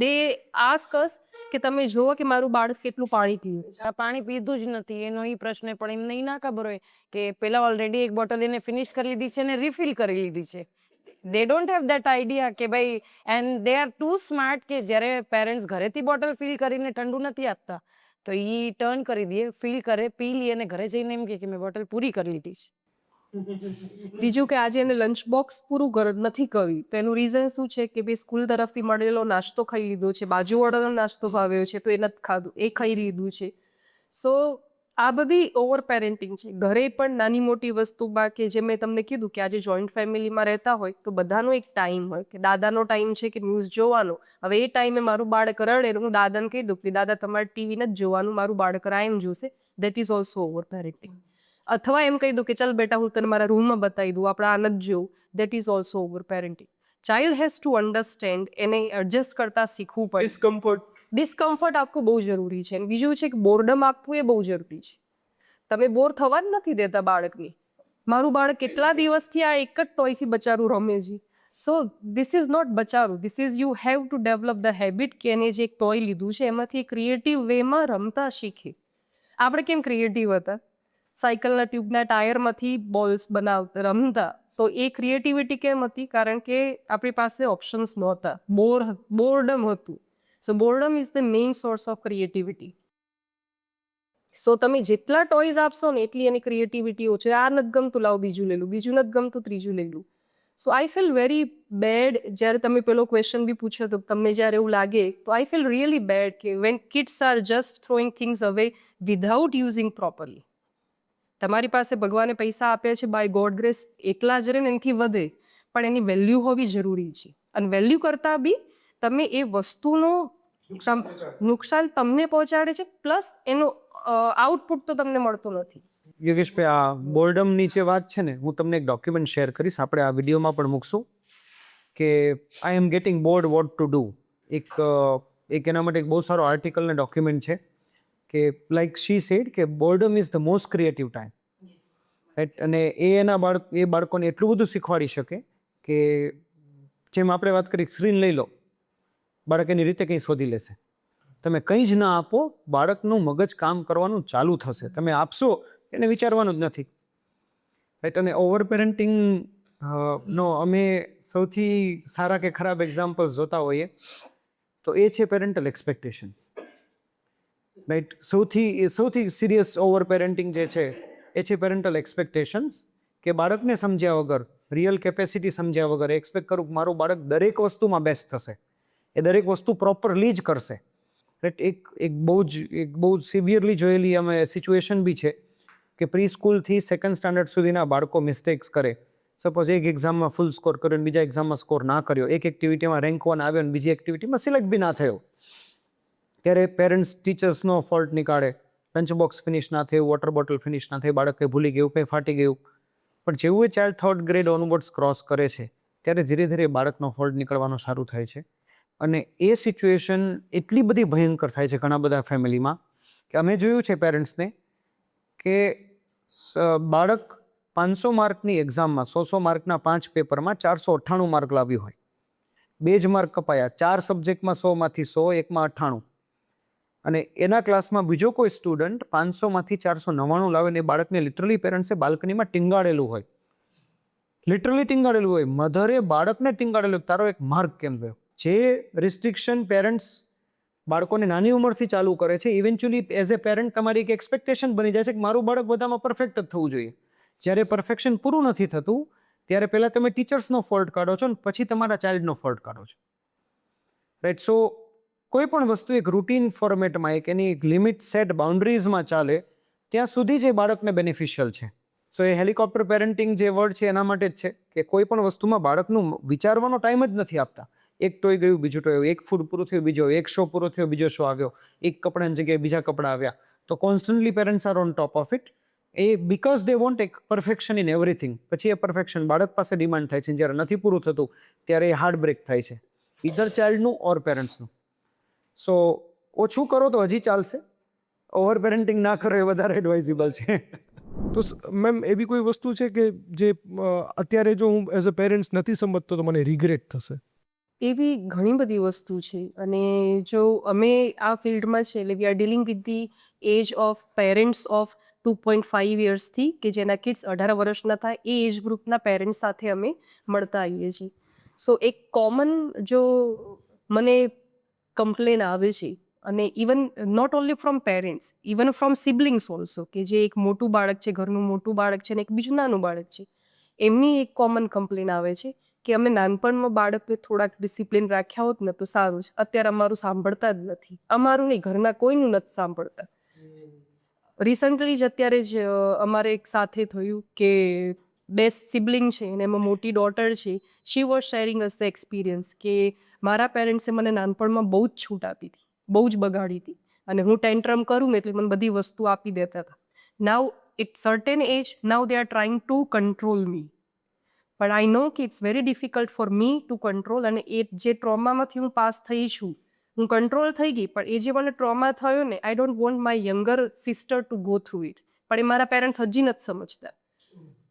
દે આસ્ક અસ કે તમે જુઓ કે મારું બાળક કેટલું પાણી પીવે છે. આ પાણી પીધું જ નથી એનો ઈ પ્રશ્ન, પણ એમને ઈ ના ખબર હોય કે પેલા ઓલરેડી એક બોટલ એને ફિનિશ કરી લીધી છે અને રિફિલ કરી લીધી છે. They don't have that idea કે ભાઈ, and they are too smart કે જ્યારે પેરેન્ટ્સ ઘરેથી બોટલ ફિલ કરીને ઠંડુ નથી આપતા તો ઈ ટર્ન કરી દે, ફિલ કરે, પી લે અને ઘરે જઈને એમ કે મેં બોટલ પૂરી કરી લીધી છે. બીજું કે આજે એને લંચ બોક્સ પૂરું નથી કર્યું તો એનું રીઝન શું છે કે ભાઈ સ્કૂલ તરફથી મળેલો નાસ્તો ખાઈ લીધો છે, બાજુવાળાનો નાસ્તો ભાવ્યો છે તો એ નથી ખાધું, એ ખાઈ લીધું છે. સો આ બધી ઓવર પેરેન્ટિંગ છે. ઘરે પણ નાની મોટી વસ્તુમાં કે જે મેં તમને કીધું કે આજે જોઈન્ટ ફેમિલીમાં રહેતા હોય તો બધાનો એક ટાઈમ હોય કે દાદાનો ટાઈમ છે કે ન્યૂઝ જોવાનો. હવે એ ટાઈમે મારું બાળક રડે હું દાદાને કહી દઉં કે દાદા તમારે ટીવી નથી જોવાનું, મારું બાળક રાઈમ જોશે. That is also over parenting. અથવા એમ કહી દઉં કે ચાલ બેટા હું તને મારા રૂમમાં બતાવી દઉં, આપણે આ નથી જોવું. That is also over parenting. Child has to understand, એને એડજસ્ટ કરતાં શીખવું પડે. ડિસ્કમ્ફર્ટ આપવું બહુ જરૂરી છે. અને બીજું છે કે બોર્ડમ આપવું એ બહુ જરૂરી છે. તમે બોર થવા જ નથી દેતા બાળકની. મારું બાળક કેટલા દિવસથી આ એક જ ટોયથી બચારું રમે છે. સો ધીસ ઇઝ નોટ બચારું, this is you have to develop the habit કે એને જે એક ટોય લીધું છે એમાંથી ક્રિએટિવ વેમાં રમતા શીખે. આપણે કેમ ક્રિએટિવ હતા, સાયકલના ટ્યુબના ટાયરમાંથી બોલ્સ બનાવતા રમતા, તો એ ક્રિએટિવિટી કેમ હતી, કારણ કે આપણી પાસે ઓપ્શન્સ નહોતા, બોર્ડમ હતું. So boredom is the main source of creativity. So તમે જેટલા ટોયઝ આપશો ને એટલી એની ક્રિએટિવિટી ઓછી. આ નથી ગમતું, લાવ બીજું લઈ લું, બીજું નથી ગમતું, ત્રીજું લઈ લું. સો આઈ ફીલ વેરી બેડ. જ્યારે તમે પેલો ક્વેશ્ચન બી પૂછ્યો તો તમને જ્યારે એવું લાગે તો આઈ ફીલ રિયલી બેડ કે when kids are just throwing things away without using properly. તમારી પાસે ભગવાને પૈસા આપ્યા છે બાય ગોડ ગ્રેસ, એટલા જ રહે ને એનાથી વધે, પણ એની વેલ્યુ હોવી જરૂરી છે. અને વેલ્યુ કરતાં બી તમે એ વસ્તુનું નુકસાન તમને પહોંચાડે છે, પ્લસ એનો આઉટપુટ તો તમને મળતો નથી. યોગેશભાઈ, આ બોર્ડમની જે વાત છે ને, હું તમને એક ડોક્યુમેન્ટ શેર કરીશ, આપણે આ વિડીયોમાં પણ મૂકશું, કે I am getting bored what to do. એક એના માટે એક બહુ સારો આર્ટિકલ ને ડોક્યુમેન્ટ છે કે લાઈક શી સેડ કે boredom is the most creative time. Right. અને એ બાળકોને એટલું બધું શીખવાડી શકે કે જેમ આપણે વાત કરી સ્ક્રીન લઈ લો, બાળક એની રીતે કંઈ શોધી લેશે. તમે કંઈ જ ના આપો, બાળકનું મગજ કામ કરવાનું ચાલુ થશે. તમે આપશો એને વિચારવાનું જ નથી. રાઈટ. અને ઓવર પેરેન્ટિંગ નો અમે સૌથી સારા કે ખરાબ એક્ઝામ્પલ્સ જોતા હોઈએ તો એ છે પેરેન્ટલ એક્સપેક્ટેશન્સ. રાઈટ. સૌથી સિરિયસ ઓવર પેરેન્ટિંગ જે છે એ છે પેરેન્ટલ એક્સપેક્ટેશન્સ, કે બાળકને સમજ્યા વગર, રિયલ કેપેસિટી સમજ્યા વગર એક્સપેક્ટ કરું કે મારું બાળક દરેક વસ્તુમાં બેસ્ટ થશે, એ દરેક વસ્તુ પ્રોપરલી જ કરશે. રાઈટ. એક બહુ જ સિવિયરલી જોયેલી અમે સિચ્યુએશન બી છે કે પ્રી સ્કૂલથી સેકન્ડ સ્ટાન્ડર્ડ સુધીના બાળકો મિસ્ટેક્સ કરે. સપોઝ એક એક્ઝામમાં ફૂલ સ્કોર કર્યો અને બીજા એક્ઝામમાં સ્કોર ના કર્યો, એક એક્ટિવિટીમાં રેન્ક 1 આવ્યો અને બીજી એક્ટિવિટીમાં સિલેક્ટ બી ના થયો, ત્યારે પેરેન્ટ્સ ટીચર્સનો ફોલ્ટ નીકાળે. લંચ બોક્સ ફિનિશ ના થયું, વોટર બોટલ ફિનિશ ના થઈ, બાળક કંઈ ભૂલી ગયું, કંઈ ફાટી ગયું. પણ જેવું એ child 3rd grade onwards cross કરે છે ત્યારે ધીરે ધીરે બાળકનો ફોલ્ટ નીકળવાનું સારું થાય છે. અને એ સિચ્યુએશન એટલી બધી ભયંકર થાય છે ઘણા બધા ફેમિલીમાં કે અમે જોયું છે પેરેન્ટ્સને કે બાળક 500 માર્કની એક્ઝામમાં 100 માર્કના 5 પેપરમાં 498 માર્ક લાવ્યું હોય, 2 જ માર્ક કપાયા, 4 સબ્જેક્ટમાં 100માંથી 100, એકમાં 98, અને એના ક્લાસમાં બીજો કોઈ સ્ટુડન્ટ 500માંથી 499 લાવે ને એ બાળકને લિટરલી પેરેન્ટ્સે બાલ્કનીમાં ટીંગાડેલું હોય, લિટરલી ટીંગાડેલું હોય, મધરે બાળકને ટીંગાડેલું, તારો એક માર્ક કેમ ગયો. જે રિસ્ટ્રિક્શન પેરેન્ટ્સ બાળકોને નાની ઉંમરથી ચાલુ કરે છે, ઇવેન્ચ્યુઅલી એઝ એ પેરેન્ટ તમારી એક એક્સપેક્ટેશન બની જાય છે કે મારું બાળક બધામાં પરફેક્ટ જ થવું જોઈએ. જ્યારે પરફેક્શન પૂરું નથી થતું ત્યારે પહેલાં તમે ટીચર્સનો ફોલ્ટ કાઢો છો ને પછી તમારા ચાઇલ્ડનો ફોલ્ટ કાઢો છો. રાઈટ. સો કોઈ પણ વસ્તુ એક રૂટીન ફોર્મેટમાં, એક એની એક લિમિટ સેટ બાઉન્ડ્રીઝમાં ચાલે ત્યાં સુધી જ એ બાળકને બેનિફિશિયલ છે. સો એ હેલિકોપ્ટર પેરેન્ટિંગ જે વર્ડ છે એના માટે જ છે કે કોઈ પણ વસ્તુમાં બાળકનું વિચારવાનો ટાઈમ જ નથી આપતા. એક ટોય ગયું, બીજું ટોય, એક ફૂડ પૂરું થયું, બીજો, એક શો પૂરો થયો, બીજો શો આવ્યો, એક કપડાની જગ્યાએ બીજા કપડાં આવ્યા. તો constantly parents are on top of it. A because they want એક પરફેક્શન ઇન એવરીથિંગ. પછી એ પરફેક્શન બાળક પાસે ડિમાન્ડ થાય છે, જ્યારે નથી પૂરું થતું ત્યારે એ હાર્ટ બ્રેક થાય છે, ઇધર ચાઇલ્ડનું ઓર પેરેન્ટ્સનું. સો ઓછું કરો તો હજી ચાલશે, ઓવર પેરેન્ટિંગ ના કરો એ વધારે એડવાઇઝેબલ છે. તો મેમ એવી કોઈ વસ્તુ છે કે જે અત્યારે જો હું એઝ અ પેરેન્ટ્સ નથી સમજતો તો મને રિગ્રેટ થશે? એવી ઘણી બધી વસ્તુ છે. અને જો અમે આ ફિલ્ડમાં છે એટલે we are dealing with the age of parents of 2.5 યર્સથી, કે જેના કિડ્સ 18 વર્ષના થાય એ એજ ગ્રુપના પેરેન્ટ્સ સાથે અમે મળતા આવીએ છીએ. સો એક કોમન જો મને કમ્પ્લેન આવે છે, અને even not only from parents, even from siblings also, કે જે એક મોટું બાળક છે, ઘરનું મોટું બાળક છે ને એક બીજું નાનું બાળક છે, એમની એક કોમન કમ્પ્લેન આવે છે કે અમે નાનપણમાં બાળકને થોડાક ડિસિપ્લિન રાખ્યા હોત ને તો સારું છે. અત્યારે અમારું સાંભળતા જ નથી, અમારું નહીં, ઘરના કોઈનું નથી સાંભળતા. રિસન્ટલી જ અત્યારે જ અમારે એક સાથે થયું કે 2 સિબલિંગ છે અને એમાં મોટી ડોટર છે, she was sharing us the experience કે મારા પેરેન્ટ્સે મને નાનપણમાં બહુ જ છૂટ આપી હતી, બહુ જ બગાડી હતી, અને હું ટેન્ટ્રમ કરું ને એટલે મને બધી વસ્તુ આપી દેતા હતા. Now it certain age, now they are trying to control me, પણ આઈ નો કે it's very difficult for me to control. અને એ જે ટ્રોમામાંથી હું પાસ થઈ છું, હું કંટ્રોલ થઈ ગઈ, પણ એ જે મને ટ્રોમા થયો ને, I don't want my younger sister to go through it. પણ એ મારા પેરેન્ટ્સ હજી નથી સમજતા.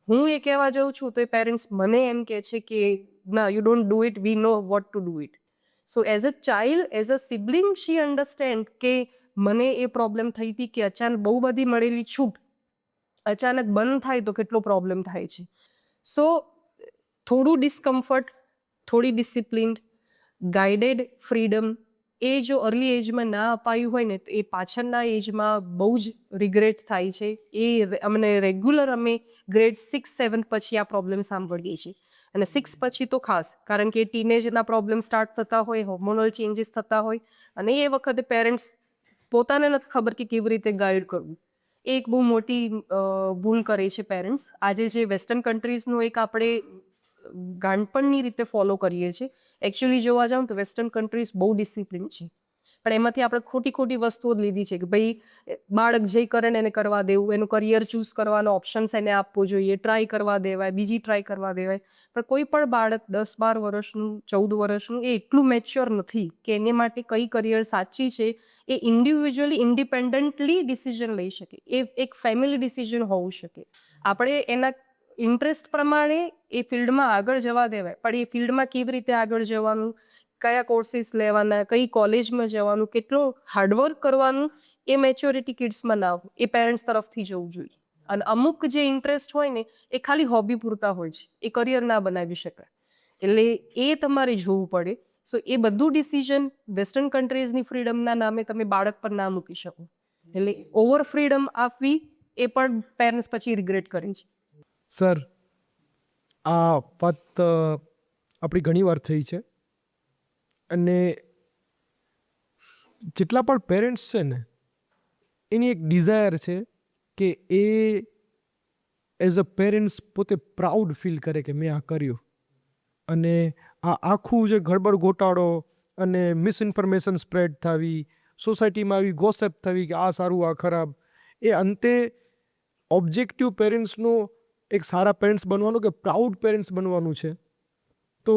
હું એ કહેવા જાઉં છું તો એ પેરેન્ટ્સ મને એમ કહે છે કે ના, you don't do it, we know what to do it. So as a child, as a sibling, she understand કે મને એ પ્રોબ્લેમ થઈ હતી કે અચાનક બહુ બધી મળેલી છૂટ અચાનક બંધ થાય તો કેટલો પ્રોબ્લેમ થાય છે. સો થોડું ડિસ્કમ્ફર્ટ, થોડી ડિસિપ્લિન, ગાઈડેડ ફ્રીડમ, એ જો અર્લી એજમાં ના અપાયું હોય ને તો એ પાછળના એજમાં બહુ જ રિગ્રેટ થાય છે. એ અમને રેગ્યુલર અમે ગ્રેડ 6-7 પછી આ પ્રોબ્લેમ સાંભળીએ છીએ, અને 6 પછી તો ખાસ, કારણ કે ટીનેજના પ્રોબ્લેમ સ્ટાર્ટ થતા હોય, હોર્મોનલ ચેન્જીસ થતા હોય, અને એ વખતે પેરેન્ટ્સ પોતાને નથી ખબર કે કેવી રીતે ગાઈડ કરવું. એ એક બહુ મોટી ભૂલ કરે છે પેરેન્ટ્સ. આજે જે વેસ્ટર્ન કન્ટ્રીઝનું એક આપણે ગાણપણની રીતે ફોલો કરીએ છીએ, એકચ્યુઅલી જોવા જાઉં તો વેસ્ટર્ન કન્ટ્રીઝ બહુ ડિસિપ્લિન છે, પણ એમાંથી આપણે ખોટી વસ્તુઓ જ લીધી છે કે ભાઈ બાળક જે કરે ને એને કરવા દેવું, એનું કરિયર ચૂઝ કરવાનો ઓપ્શન્સ એને આપવો જોઈએ, ટ્રાય કરવા દેવાય, બીજી ટ્રાય કરવા દેવાય. પણ કોઈ પણ બાળક 10-12 વર્ષનું, 14 વર્ષનું એ એટલું મેચ્યોર નથી કે એને માટે કઈ કરિયર સાચી છે એ ઇન્ડિવિજ્યુઅલી ઇન્ડિપેન્ડન્ટલી ડિસિઝન લઈ શકે. એ એક ફેમિલી ડિસિઝન હોવું શકે. આપણે એના ઇન્ટરેસ્ટ પ્રમાણે એ ફિલ્ડમાં આગળ જવા દેવાય, પણ એ ફિલ્ડમાં કેવી રીતે આગળ જવાનું, કયા કોર્સિસ લેવાના, કઈ કોલેજમાં જવાનું, કેટલું હાર્ડવર્ક કરવાનું, એ મેચ્યોરિટી કિડ્સમાં ના હોય, એ પેરેન્ટ્સ તરફથી જવું જોઈએ. અને અમુક જે ઇન્ટરેસ્ટ હોય ને એ ખાલી હોબી પૂરતા હોય છે, એ કરિયર ના બનાવી શકાય. એટલે એ તમારે જોવું પડે. સો એ બધું ડિસિઝન વેસ્ટર્ન કન્ટ્રીઝની ફ્રીડમના નામે તમે બાળક પર ના મૂકી શકો. એટલે ઓવર ફ્રીડમ આપવી એ પણ પેરેન્ટ્સ પછી રિગ્રેટ કરે છે. સર, આ વાત આપણી ઘણી વાર થઈ છે અને જેટલા પણ પેરેન્ટ્સ છે ને એની એક ડિઝાયર છે કે એ એઝ અ પેરેન્ટ્સ પોતે પ્રાઉડ ફીલ કરે કે મેં આ કર્યું. અને આ આખું જે ગડબડ ગોટાળો અને મિસઇન્ફોર્મેશન સ્પ્રેડ થવી, સોસાયટીમાં આવી ગોસેપ થવી કે આ સારું આ ખરાબ, એ અંતે ઓબ્જેક્ટિવ પેરેન્ટ્સનો એક સારા પેરેન્ટ્સ બનવાનું કે પ્રાઉડ પેરેન્ટ્સ બનવાનું છે. તો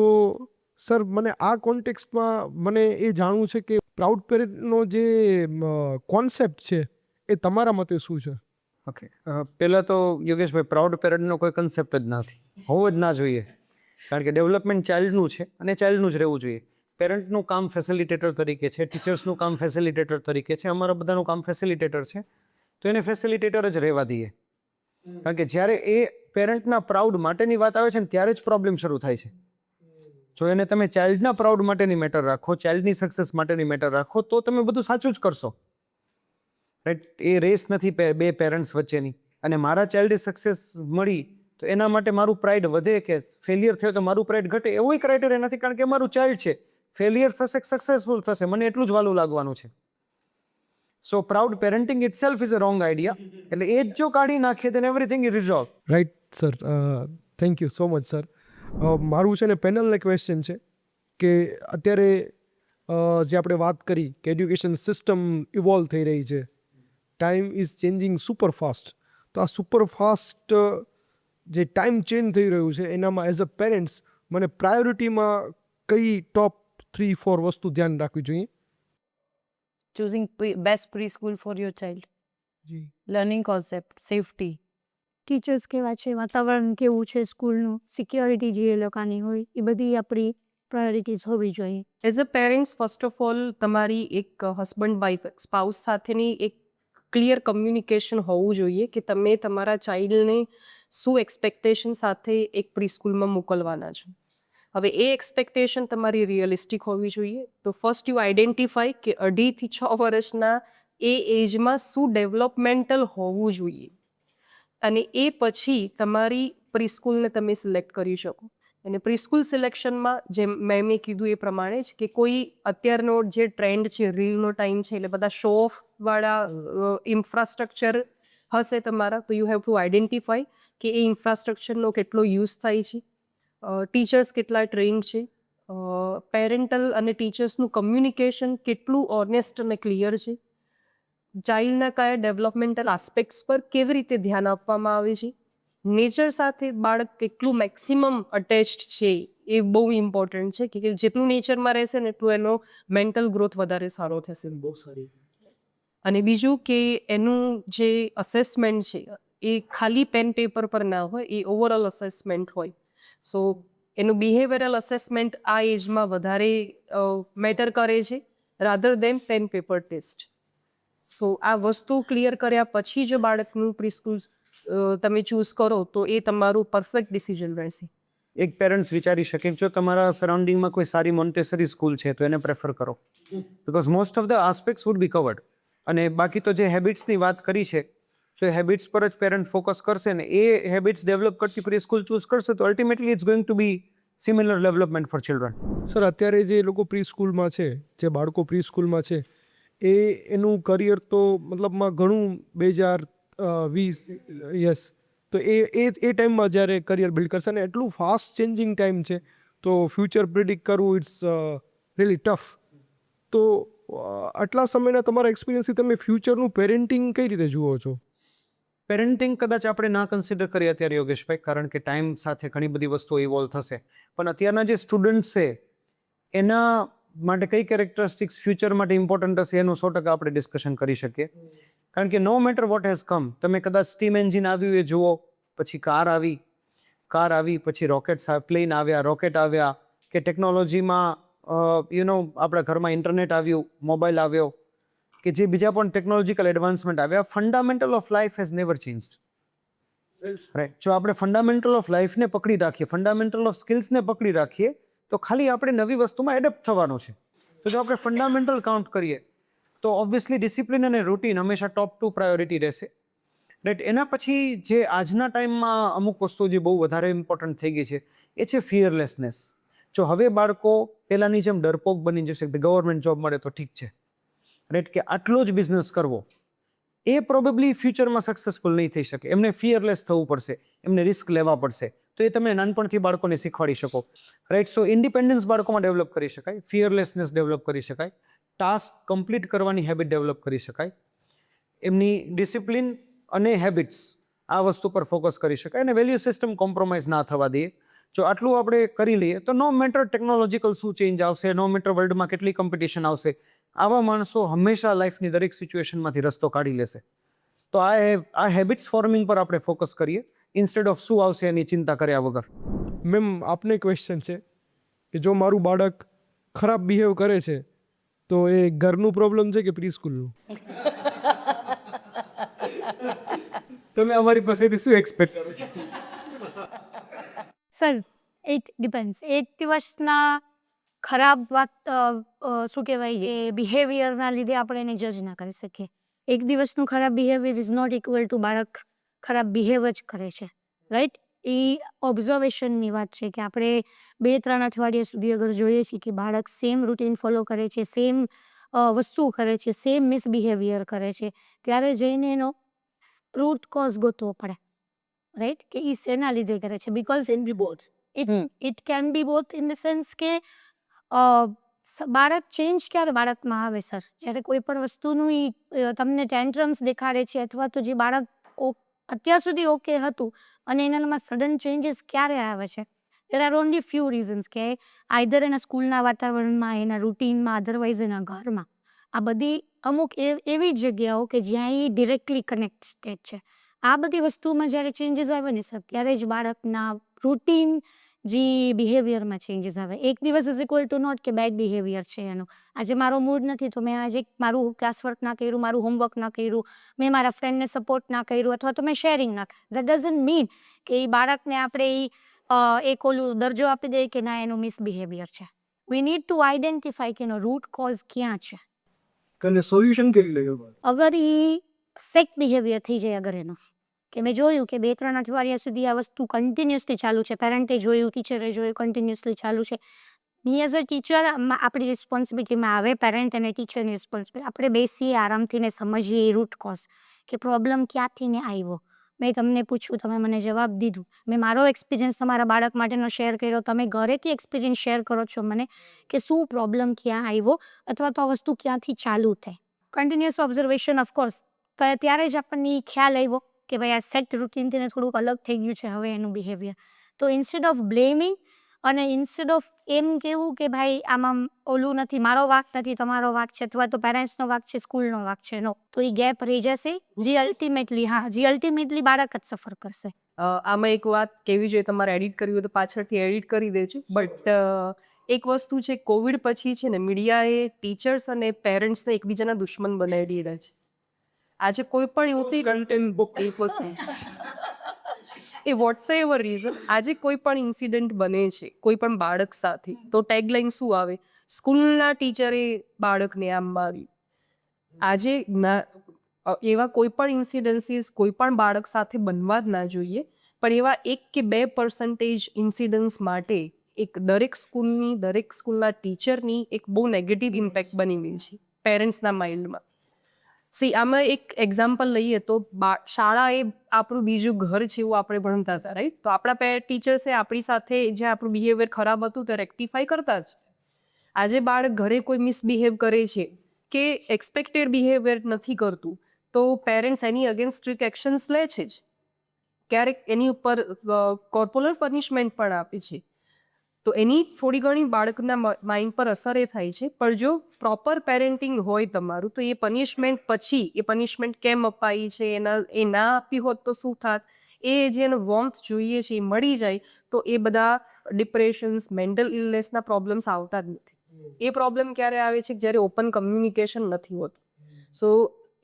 સર, મને આ કોન્ટેક્સ્ટમાં મને એ જાણવું છે કે પ્રાઉડ પેરેન્ટનો જે કોન્સેપ્ટ છે એ તમારા મતે શું છે? ઓકે, પહેલાં તો યોગેશભાઈ, પ્રાઉડ પેરેન્ટનો કોઈ કન્સેપ્ટ જ નથી, હોવો જ ના જોઈએ. કારણ કે ડેવલપમેન્ટ ચાઇલ્ડનું છે અને ચાઇલ્ડનું જ રહેવું જોઈએ. પેરેન્ટનું કામ ફેસિલિટેટર તરીકે છે, ટીચર્સનું કામ ફેસિલિટેટર તરીકે છે, અમારા બધાનું કામ ફેસિલિટેટર છે, તો એને ફેસિલિટેટર જ રહેવા દઈએ. કારણ કે જ્યારે એ પેરેન્ટના પ્રાઉડ માટેની વાત આવે છે ને ત્યારે જ પ્રોબ્લેમ શરૂ થાય છે. જો એને તમે ચાઇલ્ડના પ્રાઉડ માટેની મેટર રાખો, ચાઇલ્ડની સક્સેસ માટેની મેટર રાખો, તો તમે બધું સાચું જ કરશો. રાઈટ? એ રેસ નથી બે પેરેન્ટ્સ વચ્ચેની. અને મારા ચાઇલ્ડે સક્સેસ મળી તો એના માટે મારું પ્રાઇડ વધે કે ફેલિયર થયો તો મારું પ્રાઇડ ઘટે, એવોય ક્રાઇટેરિયા નથી. કારણ કે મારું ચાઇલ્ડ છે, ફેલિયર થશે સક્સેસફુલ થશે, મને એટલું જ વાલું લાગવાનું છે. So proud parenting it self is a wrong idea. એટલે એ જ જો કાઢી નાખીએ then everything is resolved. Right sir, thank you so much sir. મારું છે ને પેનલને ક્વેશ્ચન છે કે અત્યારે જે આપણે વાત કરી કે એડ્યુકેશન સિસ્ટમ ઇવોલ્વ થઈ રહી છે, time is changing super fast. તો આ સુપર ફાસ્ટ જે ટાઈમ ચેન્જ થઈ રહ્યું છે એનામાં એઝ અ પેરેન્ટ્સ મને પ્રાયોરિટીમાં કઈ ટોપ 3-4 વસ્તુ ધ્યાન રાખવી જોઈએ? choosing best preschool for your child, જી, learning concept, safety. ટીચર્સ કેવા છે, વાતાવરણ કેવું છે સ્કૂલનું, સિક્યોરિટી જે એ લોકોની હોય, એ બધી આપણી પ્રાયોરિટીઝ હોવી જોઈએ. As a parents first of all તમારી એક હસબન્ડ વાઈફ સ્પાઉસ સાથેની એક ક્લિયર કમ્યુનિકેશન હોવું જોઈએ કે તમે તમારા ચાઇલ્ડને શું એક્સપેક્ટેશન સાથે એક પ્રીસ્કૂલમાં મોકલવાના છો. હવે એ એક્સપેક્ટેશન તમારી રિયલિસ્ટિક હોવી જોઈએ. તો ફર્સ્ટ યુ આઈડેન્ટિફાઈ કે 2.5 થી 6 વર્ષના એ એજમાં શું ડેવલપમેન્ટલ હોવું જોઈએ, અને એ પછી તમારી પ્રીસ્કૂલને તમે સિલેક્ટ કરી શકો. અને પ્રીસ્કૂલ સિલેક્શનમાં જેમ મેં કીધું એ પ્રમાણે જ કે કોઈ અત્યારનો જે ટ્રેન્ડ છે, રીલનો ટાઈમ છે, એટલે બધા શો ઓફવાળા ઇન્ફ્રાસ્ટ્રક્ચર હશે તમારા, તો યુ હેવ ટુ આઈડેન્ટિફાઈ કે એ ઇન્ફ્રાસ્ટ્રક્ચરનો કેટલો યુઝ થાય છે, ટીચર્સ કેટલા ટ્રેન્ડ છે, પેરેન્ટલ અને ટીચર્સનું કમ્યુનિકેશન કેટલું ઓનેસ્ટ અને ક્લિયર છે, ચાઇલ્ડના કયા ડેવલપમેન્ટલ આસ્પેક્ટ્સ પર કેવી રીતે ધ્યાન આપવામાં આવે છે, નેચર સાથે બાળક કેટલું મેક્સિમમ અટેચ્ડ છે, એ બહુ ઇમ્પોર્ટન્ટ છે કે જેટલું નેચરમાં રહેશે ને એટલું એનો મેન્ટલ ગ્રોથ વધારે સારો થશે. બહુ સારી. અને બીજું કે એનું જે અસેસમેન્ટ છે એ ખાલી પેન પેપર પર ના હોય, એ ઓવરઓલ અસેસમેન્ટ હોય. સો એનું બિહેવિયરલ અસેસમેન્ટ આ એજમાં વધારે મેટર કરે છે rather than pen paper test. So આ વસ્તુ ક્લિયર કર્યા પછી જો બાળકનું પ્રીસ્કૂલ તમે ચૂઝ કરો તો એ તમારું પરફેક્ટ ડિસિઝન રહેશે. એક પેરેન્ટ્સ વિચારી શકે કે જો તમારા સરાઉન્ડિંગમાં કોઈ સારી મોન્ટેસરી સ્કૂલ છે તો એને પ્રેફર કરો, because most of the aspects would be covered. અને બાકી તો જે હેબિટ્સની વાત કરી છે, જો એ હેબિટ્સ પર જ પેરેન્ટ ફોકસ કરશે ને એ હેબિટ્સ ડેવલપ કરતી પ્રી સ્કૂલ ચૂઝ કરશે તો ultimately it's going to be similar development for children. Sir, અત્યારે જે લોકો પ્રી સ્કૂલમાં છે, જે બાળકો પ્રી સ્કૂલમાં છે, એનું કરિયર તો મતલબમાં ઘણું 2020 યસ, તો એ ટાઈમમાં જ્યારે કરિયર બિલ્ડ કરશે ને એટલું ફાસ્ટ ચેન્જિંગ ટાઈમ છે, તો ફ્યુચર પ્રિડિક્ટ કરવું ઇટ્સ રિયલી ટફ. તો આટલા સમયના તમારા એક્સપિરિયન્સથી તમે ફ્યુચરનું પેરેન્ટિંગ કઈ રીતે જુઓ છો? પેરેન્ટિંગ કદાચ આપણે ના કન્સિડર કરીએ અત્યારે યોગેશભાઈ, કારણ કે ટાઈમ સાથે ઘણી બધી વસ્તુઓ ઇવોલ્વ થશે. પણ અત્યારના જે સ્ટુડન્ટ્સ છે એના માટે કઈ કેરેક્ટરિસ્ટિક્સ ફ્યુચર માટે ઇમ્પોર્ટન્ટ હશે એનું 100% આપણે ડિસ્કશન કરી શકીએ. કારણ કે no matter what has come, તમે કદાચ સ્ટીમ એન્જિન આવ્યું એ જુઓ, પછી કાર આવી, પછી પ્લેન આવ્યા, રોકેટ આવ્યા, કે ટેકનોલોજીમાં આપણા ઘરમાં ઇન્ટરનેટ આવ્યું, મોબાઈલ આવ્યો, કે જે બીજા પણ ટેકનોલોજીકલ એડવાન્સમેન્ટ આવ્યા, fundamental of life has never changed. Right. જો આપણે ફંડામેન્ટલ ઓફ લાઈફને પકડી રાખીએ, ફંડામેન્ટલ ઓફ સ્કિલ્સને પકડી રાખીએ, તો ખાલી આપણે નવી વસ્તુમાં એડપ્ટ થવાનું છે. તો જો આપણે ફંડામેન્ટલ કાઉન્ટ કરીએ તો ઓબ્વિયસલી ડિસિપ્લિન અને રૂટીન હંમેશા ટોપ 2 પ્રાયોરિટી રહેશે. રાઈટ. એના પછી જે આજના ટાઈમમાં અમુક વસ્તુ જે બહુ વધારે ઇમ્પોર્ટન્ટ થઈ ગઈ છે એ છે ફિયરલેસનેસ. જો હવે બાળકો પહેલાંની જેમ ડરપોક બની જશે કે ગવર્મેન્ટ જોબ મળે તો ઠીક છે, રાઈટ, કે આટલો જ બિઝનેસ કરવો, એ પ્રોબેબલી ફ્યુચરમાં સક્સેસફુલ નહીં થઈ શકે. એમને ફિયરલેસ થવું પડશે, એમને રિસ્ક લેવા પડશે. તો એ તમે નાનપણથી બાળકોને શીખવાડી શકો. રાઈટ. સો ઇન્ડિપેન્ડન્સ બાળકોમાં ડેવલપ કરી શકાય, ફિયરલેસનેસ ડેવલપ કરી શકાય, ટાસ્ક કમ્પ્લીટ કરવાની હેબિટ ડેવલપ કરી શકાય, એમની ડિસિપ્લિન અને હેબિટ્સ આ વસ્તુ પર ફોકસ કરી શકાય, અને વેલ્યુ સિસ્ટમ કોમ્પ્રોમાઇઝ ના થવા દઈએ. જો આટલું આપણે કરી લઈએ તો નો મેટર ટેકનોલોજીકલ શું ચેન્જ આવશે, નો મેટર વર્લ્ડમાં કેટલી કોમ્પિટિશન આવશે, આવા માણસો હંમેશા લાઈફની દરેક સિચ્યુએશનમાંથી રસ્તો કાઢી લેશે. તો આ હેબિટ્સ ફોર્મિંગ પર આપણે ફોકસ કરીએ ઇન્સ્ટેડ ઓફ શું આવશે એની ચિંતા કર્યા વગર. મેમ આપને ક્વેશ્ચન છે કે જો મારું બાળક ખરાબ બિહેવ કરે છે તો એ ઘરનું પ્રોબ્લેમ છે કે પ્રી સ્કૂલનું? તમે અમારી પાસેથી શું એક્સપેક્ટ કરો છો? Sir it depends. એક દિવસના ખરાબ વાત શું કહેવાય એ બિહેવિયરના લીધે આપણે એને જજ ના કરી શકીએ. એક દિવસનું ખરાબ behaviour is not equal to બાળક ખરાબ બિહેવ જ કરે છે, રાઈટ. એ ઓબ્ઝર્વેશનની વાત છે કે આપણે 2-3 અઠવાડિયા સુધી અગર જોઈએ છીએ કે બાળક સેમ રૂટીન ફોલો કરે છે, સેમ વસ્તુ કરે છે, સેમ મિસબિહેવિયર કરે છે, ત્યારે જઈને એનો રૂટ કોઝ ગોતવો પડે, રાઈટ, કે એ શેના લીધે કરે છે. Because it can be both in the sense કે બાળક ચેન્જ ક્યારે બાળકમાં આવે સર, જ્યારે કોઈ પણ વસ્તુનું તમને ટેન્ટ્રમ્સ દેખાડે છે, અથવા તો જે બાળક અત્યાર સુધી ઓકે હતું અને એનામાં સડન ચેન્જીસ ક્યારે આવે છે. There are only few reasons કે આઈધર એના સ્કૂલના વાતાવરણમાં, એના રૂટીનમાં, અધરવાઇઝ એના ઘરમાં. આ બધી અમુક એવી જગ્યાઓ કે જ્યાં એ ડિરેક્ટલી કનેક્ટેડ છે. આ બધી વસ્તુમાં જ્યારે ચેન્જીસ આવે ને સર, ત્યારે જ બાળકના રૂટીન જે બિહેવિયરમાં ચેન્જીસ આવે. એક દિવસ ઇઝ ઇક્વલ ટુ નોટ કે બેડ બિહેવિયર છે એનો. આજે મારો મૂડ નથી તો મેં આજે મારું ક્લાસવર્ક ના કર્યું, મારું હોમવર્ક ના કર્યું, મેં મારા ફ્રેન્ડને સપોર્ટ ના કર્યું, અથવા તો મેં શેરિંગ ના કર્યું. દેટ ડઝન્ટ મીન કે એ બાળકને આપણે એક ઓલું દરજ્જો આપી દઈએ કે ના એનું મિસબિહેવિયર છે. વી નીડ ટુ આઈડેન્ટિફાઈ કે એનો રૂટ કોઝ ક્યાં છે. અને સોલ્યુશન કેવી લાગ્યું? અગર એ સેક બિહેવિયર થઈ જાય, અગર એનો કે મેં જોયું કે 2-3 અઠવાડિયા સુધી આ વસ્તુ કન્ટિન્યુઅસલી ચાલુ છે, પેરેન્ટે જોયું, ટીચરે જોયું, કન્ટિન્યુઅસલી ચાલુ છે, મી એઝ અ ટીચર આપણી રિસ્પોન્સિબિલિટીમાં આવે, પેરેન્ટ અને ટીચરની રિસ્પોન્સિબિલિટી, આપણે બેસીએ આરામથી ને સમજીએ એ રૂટ કોઝ કે પ્રોબ્લેમ ક્યાંથી ને આવ્યો. મેં તમને પૂછ્યું, તમે મને જવાબ દીધું, મેં મારો એક્સપિરિયન્સ તમારા બાળક માટેનો શેર કર્યો, તમે ઘરેથી એક્સપિરિયન્સ શેર કરો છો મને કે શું પ્રોબ્લેમ ક્યાં આવ્યો, અથવા તો આ વસ્તુ ક્યાંથી ચાલુ થઈ. કન્ટિન્યુઅસ ઓબ્ઝર્વેશન ઓફકોર્સ ત્યારે જ આપણને ખ્યાલ આવ્યો કે ભાઈ આ સેટ રૂટીનથી ને થોડુંક અલગ થઈ ગયું છે હવે એનું બિહેવિયર. તો ઇન્સ્ટેડ ઓફ બ્લેમિંગ અને ઇન્સ્ટેડ ઓફ એમ કહેવું કે ભાઈ આમાં ઓલું નથી, મારો વાંક નથી, તમારો વાંક છે, અથવા તો પેરેન્ટ્સનો વાંક છે, સ્કૂલનો વાંક છે, નો, તો એ ગેપ રહી જશે, જે અલ્ટિમેટલી બાળક જ સફર કરશે. આમાં એક વાત કહેવી જોઈએ, તમારે એડિટ કરવી હોય તો પાછળથી એડિટ કરી દેજો. બટ એક વસ્તુ છે, કોવિડ પછી છે ને મીડિયાએ ટીચર્સ અને પેરેન્ટ્સને એકબીજાના દુશ્મન બનાવી દીધા છે. આજે કોઈ પણ કન્ટેન્ટ બુક એક વસ્તુ એ વોટ્સએવર રીઝન, આજે કોઈ પણ ઇન્સિડન્ટ બને છે કોઈ પણ બાળક સાથે, તો ટેગલાઇન શું આવે? સ્કૂલના ટીચરે બાળકને આમ માર્યું. આજે એવા કોઈ પણ ઇન્સિડન્સીસ કોઈ પણ બાળક સાથે બનવા જ ના જોઈએ, પણ એવા 1 કે 2% ઇન્સિડન્ટ્સ માટે દરેક સ્કૂલના ટીચરની એક બહુ નેગેટિવ ઇમ્પેક્ટ બની ગઈ છે પેરેન્ટ્સના માઇન્ડમાં. આમાં એક એક્ઝામ્પલ લઈએ તો શાળા એ આપણું બીજું ઘર છે એવું આપણે ભણતા હતા, રાઈટ. તો આપણા ટીચર્સે આપણી સાથે જે આપણું બિહેવિયર ખરાબ હતું તે રેક્ટિફાઈ કરતા જ. આજે બાળક ઘરે કોઈ મિસબિહેવ કરે છે કે એક્સપેક્ટેડ બિહેવિયર નથી કરતું, તો પેરેન્ટ્સ એની અગેન્સ્ટ સ્ટ્રિક્ટ એક્શન્સ લે છે જ. ક્યારેક એની ઉપર કોર્પોરલ પનિશમેન્ટ પણ આપે છે. તો એની થોડી ઘણી બાળકના માઇન્ડ પર અસર એ થાય છે. પણ જો પ્રોપર પેરેન્ટિંગ હોય તમારું, તો એ પનિશમેન્ટ પછી એ પનિશમેન્ટ કેમ અપાઈ છે, એ ના આપી હોત તો શું થાત, એ જે એનો વોર્મથ જોઈએ છે એ મળી જાય, તો એ બધા ડિપ્રેશન્સ, મેન્ટલ ઇલનેસના પ્રોબ્લેમ્સ આવતા જ નથી. એ પ્રોબ્લેમ ક્યારે આવે છે? જ્યારે ઓપન કમ્યુનિકેશન નથી હોતું. સો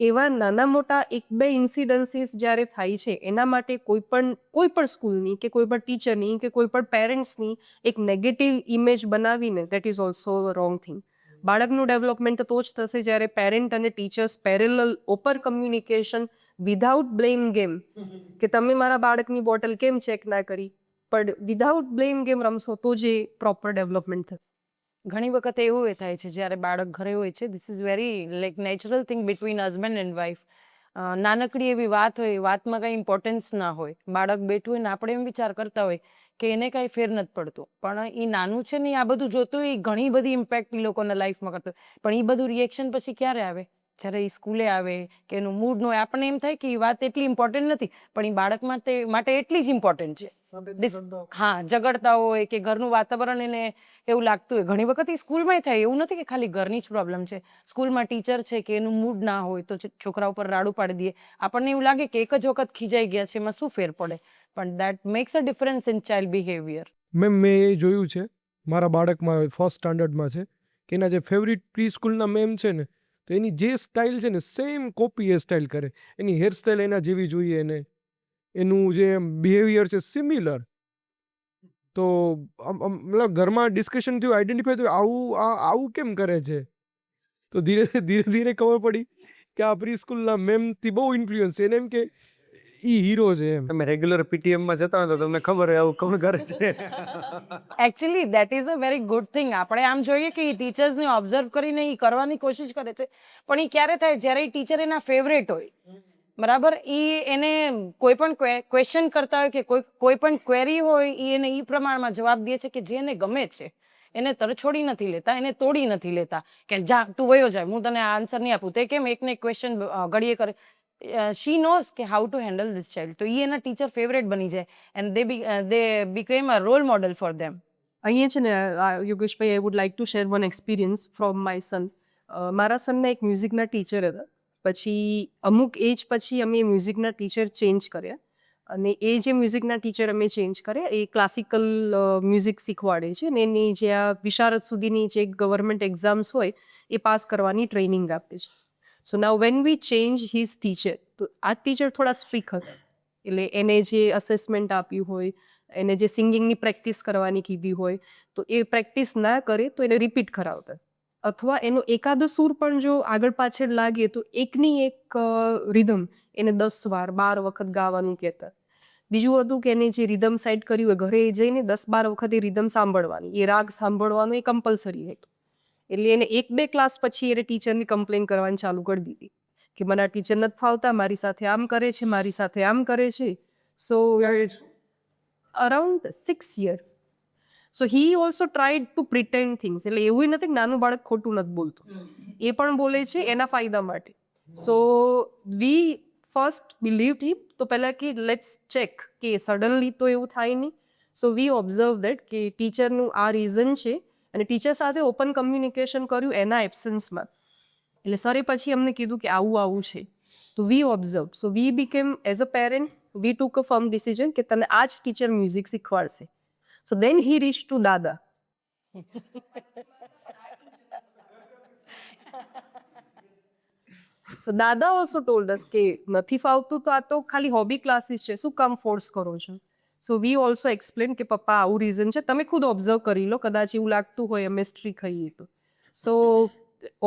એવા નાના મોટા 1-2 ઇન્સિડન્સીસ જ્યારે થાય છે એના માટે કોઈ પણ સ્કૂલની કે કોઈ પણ ટીચરની કે કોઈ પણ પેરેન્ટ્સની એક નેગેટિવ ઇમેજ બનાવીને that is also wrong thing. બાળકનું ડેવલપમેન્ટ તો જ થશે જ્યારે પેરેન્ટ અને teachers parallel open communication without blame game કે તમે મારા બાળકની બોટલ કેમ ચેક ના કરી, પણ વિધાઉટ બ્લેમ ગેમ રમશો તો જ એ પ્રોપર ડેવલપમેન્ટ થશે. ઘણી વખત એવું એ થાય છે જ્યારે બાળક ઘરે હોય છે, this is very like natural thing between husband and wife. નાનકડી એવી વાત હોય, વાતમાં કંઈ ઇમ્પોર્ટન્સ ના હોય, બાળક બેઠું હોય ને આપણે એમ વિચાર કરતા હોય કે એને કાંઈ ફેર નથી પડતો, પણ એ નાનું છે ને આ બધું જોતું હોય, ઘણી બધી ઇમ્પેક્ટ એ લોકોના લાઈફમાં કરતો હોય. પણ એ બધું રિએક્શન પછી ક્યારે આવે? જ્યારે એ સ્કૂલે આવે કે એનું મૂડ ન હોય. આપણને એમ થાય કે એ વાત એટલી ઇમ્પોર્ટન્ટ નથી, પણ એ બાળક માટે એટલી જ ઇમ્પોર્ટન્ટ છે. હા, ઝઘડતા હોય કે ઘરનું વાતાવરણ એને એવું લાગતું હોય. ઘણી વખત એ સ્કૂલમાં થાય, એવું નથી કે ખાલી ઘરની જ પ્રોબ્લેમ છે. સ્કૂલમાં ટીચર છે કે એનું મૂડ ના હોય તો છોકરા ઉપર રાડું પાડી દઈએ. આપણને એવું લાગે કે એક જ વખત ખીજાઈ ગયા છે, એમાં શું ફેર પડે? પણ that max a difference in child behaviour. મેં એ જોયું છે, મારા બાળકમાં ફર્સ્ટ સ્ટાન્ડર્ડમાં છે કે એના જે ફેવરિટ પ્રી સ્કૂલના મેમ છે ને, તો એની જે સ્ટાઇલ છે ને સેમ કોપી એ સ્ટાઇલ કરે. એની હેરસ્ટાઇલ એના જેવી જોઈએ એને, એનું જે બિહેવિયર છે સિમિલર. તો મતલબ ઘરમાં ડિસ્કશન થયું, આઈડેન્ટિફાઈ થયું આવું કેમ કરે છે. તો ધીરે ધીરે ખબર પડી કે આ પ્રી સ્કૂલના મેમથી બહુ ઇન્ફ્લુઅન્સ છે. એને એમ કે ઈ હીરો છે એમ. તમે રેગ્યુલર પીટીએમમાં જતા હોય તો તમને ખબર હોય આવું કોણ કરે છે. Actually that is a very good thing. આપણે આમ જોઈએ કે એ ટીચર્સને ઓબ્ઝર્વ કરીને એ કરવાની કોશિશ કરે છે, પણ એ ક્યારે થાય? જ્યારે એ ટીચર એના ફેવરેટ હોય, બરાબર. એને કોઈ પણ ક્વેશ્ચન કરતા હોય કે કોઈ પણ ક્વેરી હોય, એને એ પ્રમાણમાં જવાબ દે છે કે જે એને ગમે છે. એને તરછોડી નથી લેતા, એને તોડી નથી લેતા કે જા તું વયો જાય, હું તને આન્સર નહીં આપું. તે કેમ એકને એક ક્વેશ્ચન ઘડીએ કરે. શી નોઝ કે how to handle this child. તો એ એના ટીચર ફેવરેટ બની જાય and they became a role model for them. અહીંયા છે ને Yogeshbhai, I would like to share one experience from my son. મારા સનના એક મ્યુઝિકના ટીચર હતા. પછી અમુક એજ પછી અમે મ્યુઝિકના ટીચર ચેન્જ કર્યા, અને એ જે મ્યુઝિકના ટીચર અમે ચેન્જ કર્યા એ ક્લાસિકલ મ્યુઝિક શીખવાડે છે, અને એની જે આ વિશારદ સુધીની જે ગવર્મેન્ટ એક્ઝામ્સ હોય એ પાસ કરવાની ટ્રેનિંગ આપે છે. So now when we change his teacher, તો આ ટીચર થોડા સ્ટ્રિક હતા. એટલે એને જે અસેસમેન્ટ આપ્યું હોય, એને જે સિંગિંગની પ્રેક્ટિસ કરવાની કીધી હોય, તો એ પ્રેક્ટિસ ના કરે તો એને રિપીટ કરાવતા, અથવા એનો એકાદો સૂર પણ જો આગળ પાછળ લાગે તો એકની એક રિધમ એને 10 વાર 12 વખત ગાવાનું કહેતા. બીજું હતું કે એને જે રિધમ સેટ કર્યું હોય ઘરે જઈને 10-12 વખત એ રિધમ સાંભળવાની, એ રાગ સાંભળવાનું એ કમ્પલસરી હતું. એટલે એને 1-2 ક્લાસ પછી એને ટીચરની કમ્પ્લેન કરવાની ચાલુ કરી દીધી કે મને આ ટીચર નથી ફાવતા, મારી સાથે આમ કરે છે, મારી સાથે આમ કરે છે. So around 6 year. So he also tried to pretend things. એટલે એવું નથી કે નાનું બાળક ખોટું નથી બોલતું, એ પણ બોલે છે એના ફાયદા માટે. સો વી ફર્સ્ટ બિલીવ્ડ હિમ. તો પહેલાં કે લેટ્સ ચેક કે સડનલી તો એવું થાય નહીં. સો વી ઓબ્ઝર્વ દેટ કે ટીચરનું આ રીઝન છે, અને ટીચર સાથે ઓપન કમ્યુનિકેશન કર્યું એના એબ્સન્સમાં. એટલે સરે પછી અમને કીધું કે આવું છે. તો we observe. So we became as a parent we took a firm decision કે તને આ જ ટીચર મ્યુઝિક શીખવાડશે. So then he reached to Dada. So Dada also told us કે નથી ફાવતું તો આ તો ખાલી હોબી ક્લાસીસ છે, શું કામ ફોર્સ કરો છો? સો વી ઓલ્સો એક્સપ્લેન કે પપ્પા આવું રીઝન છે, તમે ખુદ ઓબ્ઝર્વ કરી લો, કદાચ એવું લાગતું હોય અમે સ્ટ્રી ખાઈએ તો. સો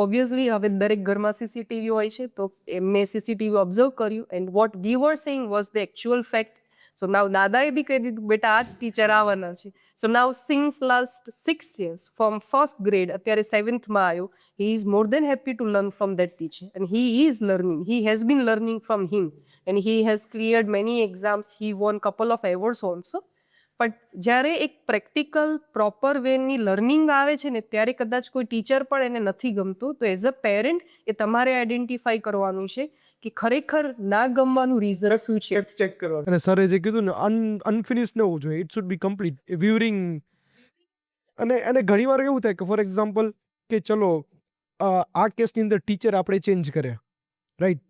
ઓબ્વિયસલી હવે દરેક ઘરમાં સીસીટીવી હોય છે, તો એમને સીસીટીવી ઓબ્ઝર્વ કર્યું, and what we were saying was the actual fact. So now દાદાએ બી કહી દીધું બેટા આ જ ટીચર આવવાના છે. So now since last 6 years from first grade અત્યારે 7thમાં આવ્યો, he is more than happy to learn from that teacher, and he is learning, he has been learning from him, and he has cleared many exams, he won couple of awards also. પણ જ્યારે એક practical proper વેની learning આવે છે ને, ત્યારે કદાચ કોઈ teacher પણ એને નથી ગમતું, તો એઝ અ પેરેન્ટ એ તમારે આઈડેન્ટિફાઈ કરવાનું છે કે ખરેખર ના ગમવાનું રીઝન શું છે. ચેક કરવા. અને સરે જે કીધું ને અનફિનિશ ન હોવું જોઈએ, ઇટ શુડ બી કમ્પ્લીટ વ્યુરિંગ. અને ઘણીવાર એવું થાય કે ફોર એક્ઝામ્પલ કે ચલો આ કેસની અંદર ટીચર આપણે ચેન્જ કર્યા, રાઈટ,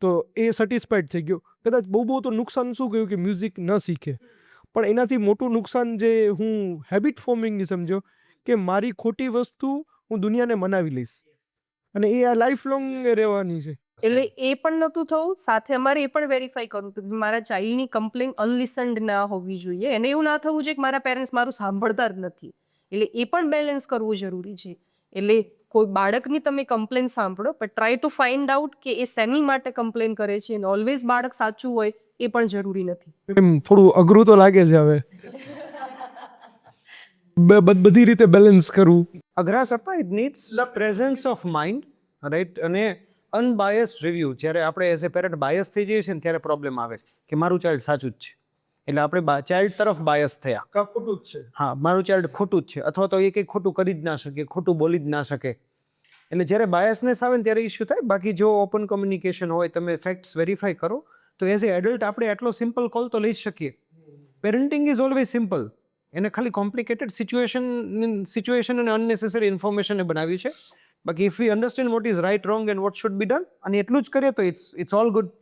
તો એ સેટિસ્ફાઈડ થઈ ગયો. કદાચ બહુ તો નુકસાન શું ગયું કે મ્યુઝિક ન શીખે, પણ એનાથી મોટું નુકસાન જે હું હેબિટ ફોર્મિંગની સમજો કે મારી ખોટી વસ્તુ હું દુનિયાને મનાવી લઈશ, અને એ આ લાઈફ લોંગ રહેવાની છે. એટલે એ પણ નહોતું થવું, સાથે અમારે એ પણ વેરીફાઈ કરવું હતું કે મારા ચાઇલ્ડની કમ્પ્લેન અનલિસન્ડ ના હોવી જોઈએ, એને એવું ના થવું જોઈએ કે મારા પેરેન્ટ્સ મારું સાંભળતા જ નથી. એટલે એ પણ બેલેન્સ કરવું જરૂરી છે. એટલે કોઈ બાળકની તમે કમ્પ્લેન સાંભળો, પણ ટ્રાય ટુ ફાઇન્ડ આઉટ કે એ શેની માટે કમ્પ્લેન કરે છે, અને ઓલવેઝ બાળક સાચું હોય એ પણ જરૂરી નથી. એમ થોડું અઘરું તો લાગે છે હવે બધી રીતે બેલેન્સ કરવું. અઘરા કરતા it needs the presence of mind, right, અને અનબાયસ્ડ રિવ્યૂ. જ્યારે આપણે એઝ એ પેરેન્ટ બાયસ થઈ જઈએ છીએ ને ત્યારે પ્રોબ્લેમ આવે છે કે મારું ચાઇલ્ડ સાચું જ છે, એટલે આપણે ચાઇલ્ડ તરફ બાયસ થયા. ખોટું જ છે. હા, મારું ચાઇલ્ડ ખોટું જ છે, અથવા તો એ કંઈ ખોટું કરી જ ના શકે, ખોટું બોલી જ ના શકે. એટલે જ્યારે બાયસનેસ આવે ને ત્યારે ઇસ્યુ થાય. બાકી જો ઓપન કમ્યુનિકેશન હોય, તમે ફેક્ટ્સ વેરીફાઈ કરો, તો એઝ એ એડલ્ટ આપણે એટલો સિમ્પલ કોલ તો લઈ શકીએ. Parenting is always simple. એને ખાલી કોમ્પ્લિકેટેડ સિચ્યુએશન અને અનનેસેસરી ઇન્ફોર્મેશન બનાવ્યું છે. બાકી if we understand what is right, wrong and what should be done, અને એટલું જ કરીએ તો ઇટ્સ ઓલ ગુડ.